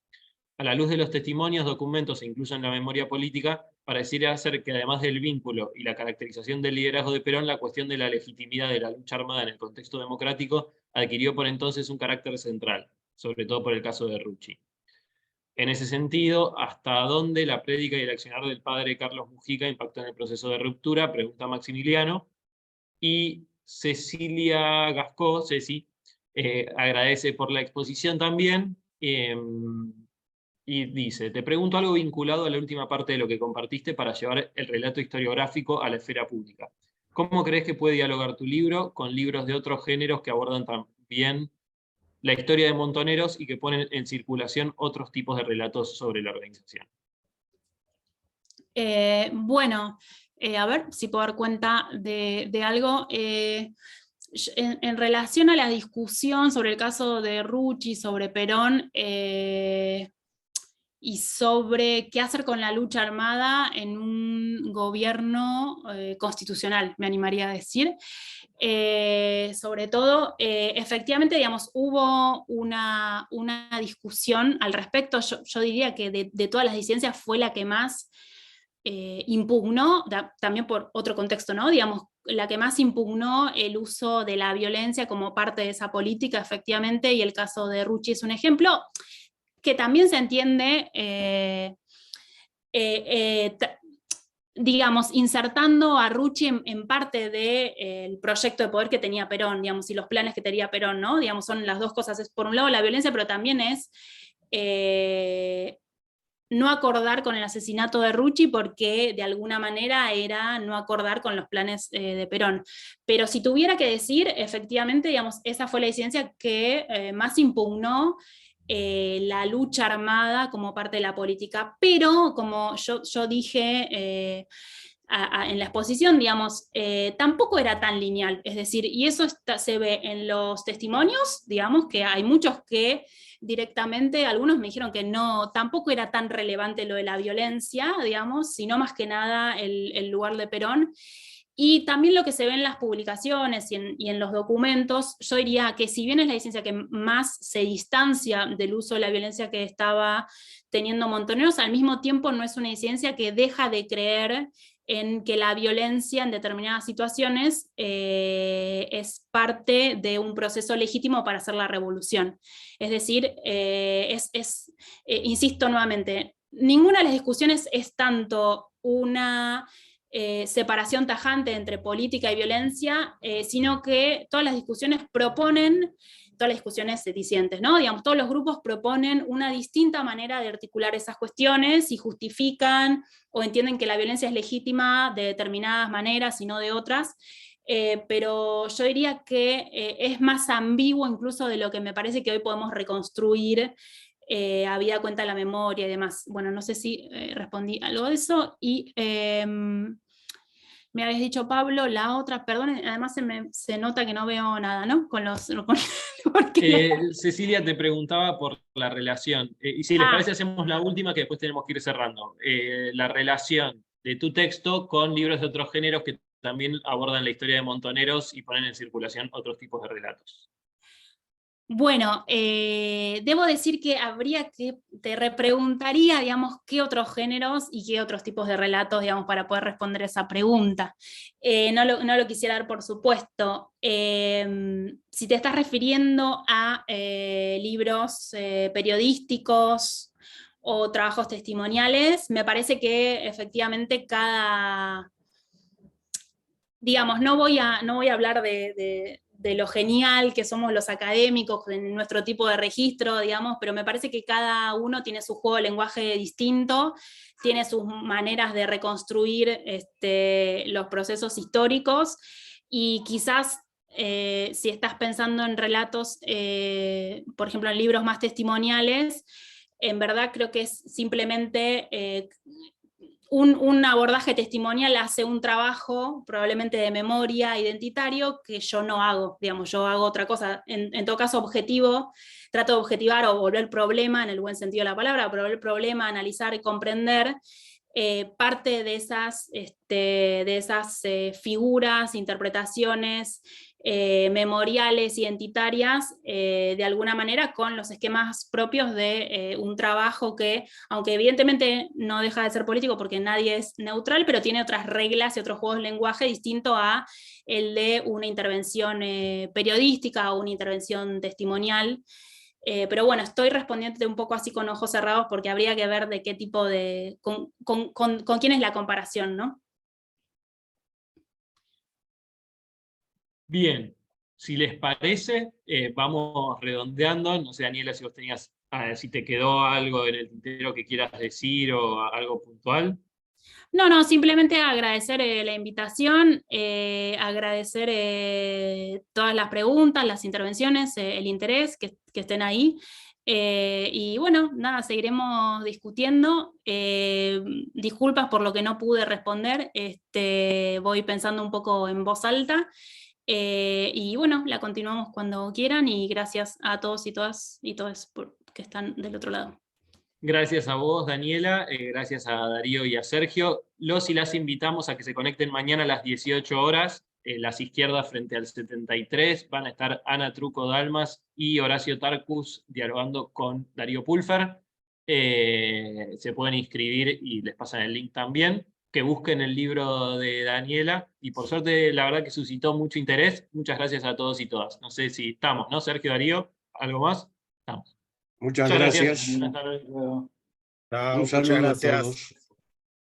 A la luz de los testimonios, documentos e incluso en la memoria política, pareciera ser que además del vínculo y la caracterización del liderazgo de Perón, la cuestión de la legitimidad de la lucha armada en el contexto democrático adquirió por entonces un carácter central, sobre todo por el caso de Rucci. En ese sentido, ¿hasta dónde la prédica y el accionar del padre Carlos Mujica impactó en el proceso de ruptura? Pregunta Maximiliano. Y Cecilia Gascó, Ceci, agradece por la exposición también, y dice, te pregunto algo vinculado a la última parte de lo que compartiste para llevar el relato historiográfico a la esfera pública. ¿Cómo crees que puede dialogar tu libro con libros de otros géneros que abordan también la historia de montoneros y que ponen en circulación otros tipos de relatos sobre la organización? Bueno, a ver si puedo dar cuenta de algo. En relación a la discusión sobre el caso de Rucci, sobre Perón, y sobre qué hacer con la lucha armada en un gobierno constitucional, me animaría a decir. Sobre todo, efectivamente, digamos, hubo una discusión al respecto. Yo diría que de todas las disidencias fue la que más impugnó, también por otro contexto, ¿no? Digamos, la que más impugnó el uso de la violencia como parte de esa política, efectivamente, y el caso de Rucci es un ejemplo que también se entiende, digamos, insertando a Rucci en parte del proyecto de poder que tenía Perón, digamos, y los planes que tenía Perón, ¿no? Digamos, son las dos cosas, es por un lado la violencia, pero también es no acordar con el asesinato de Rucci porque de alguna manera era no acordar con los planes de Perón. Pero si tuviera que decir, efectivamente, digamos, esa fue la disidencia que más impugnó la lucha armada como parte de la política. Pero, como yo dije en la exposición, digamos, tampoco era tan lineal. Es decir, y eso se ve en los testimonios, digamos, que hay muchos que directamente, algunos me dijeron que no, tampoco era tan relevante lo de la violencia, digamos, sino más que nada el lugar de Perón. Y también lo que se ve en las publicaciones y en los documentos, yo diría que si bien es la disidencia que más se distancia del uso de la violencia que estaba teniendo Montoneros, al mismo tiempo no es una disidencia que deja de creer en que la violencia en determinadas situaciones es parte de un proceso legítimo para hacer la revolución. Es decir, insisto nuevamente, ninguna de las discusiones es tanto una separación tajante entre política y violencia, sino que todas las discusiones proponen, todas las discusiones disidentes, ¿no? Digamos, todos los grupos proponen una distinta manera de articular esas cuestiones y justifican o entienden que la violencia es legítima de determinadas maneras y no de otras. Pero yo diría que es más ambiguo incluso de lo que me parece que hoy podemos reconstruir habida cuenta de la memoria y demás. Bueno, no sé si respondí algo de eso. Y me habías dicho, Pablo, la otra, perdón, además se nota que no veo nada, ¿no? Cecilia te preguntaba por la relación. Y si les parece, hacemos la última, que después tenemos que ir cerrando. La relación de tu texto con libros de otros géneros que también abordan la historia de montoneros y ponen en circulación otros tipos de relatos. Bueno, debo decir que te repreguntaría, digamos, qué otros géneros y qué otros tipos de relatos, digamos, para poder responder esa pregunta. No lo quisiera dar por supuesto. Si te estás refiriendo a libros periodísticos o trabajos testimoniales, me parece que efectivamente digamos, no voy a hablar de lo genial que somos los académicos en nuestro tipo de registro, digamos, pero me parece que cada uno tiene su juego de lenguaje distinto, tiene sus maneras de reconstruir los procesos históricos, y quizás si estás pensando en relatos, por ejemplo, en libros más testimoniales, en verdad creo que es simplemente un abordaje testimonial hace un trabajo probablemente de memoria identitario que yo no hago, digamos, yo hago otra cosa, en todo caso objetivo, trato de objetivar o volver problema, en el buen sentido de la palabra, volver problema, analizar y comprender parte de esas figuras, interpretaciones, memoriales, identitarias, de alguna manera con los esquemas propios de un trabajo que, aunque evidentemente no deja de ser político porque nadie es neutral, pero tiene otras reglas y otros juegos de lenguaje distinto a el de una intervención periodística o una intervención testimonial. Pero bueno, estoy respondiéndote un poco así con ojos cerrados porque habría que ver de qué tipo de, con quién es la comparación, ¿no? Bien, si les parece, vamos redondeando. No sé, Daniela, si vos tenías, si te quedó algo en el tintero que quieras decir o algo puntual. No, simplemente agradecer la invitación, agradecer todas las preguntas, las intervenciones, el interés que estén ahí. Y bueno, nada, seguiremos discutiendo. Disculpas por lo que no pude responder, voy pensando un poco en voz alta. Y bueno, la continuamos cuando quieran, y gracias a todos y todas y todos que están del otro lado. Gracias a vos, Daniela, gracias a Darío y a Sergio. Los y las invitamos a que se conecten mañana a las 18 horas. Las izquierdas frente al 73 van a estar Ana Truco Dalmas y Horacio Tarcus dialogando con Darío Pulfer. Se pueden inscribir y les pasan el link también. Que busquen el libro de Daniela, y por suerte la verdad que suscitó mucho interés. Muchas gracias a todos y todas. No sé si estamos, ¿no? Sergio, Darío, ¿algo más? Estamos. Muchas Muchas gracias. Buenas tardes. Un saludo a todos.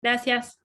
Gracias.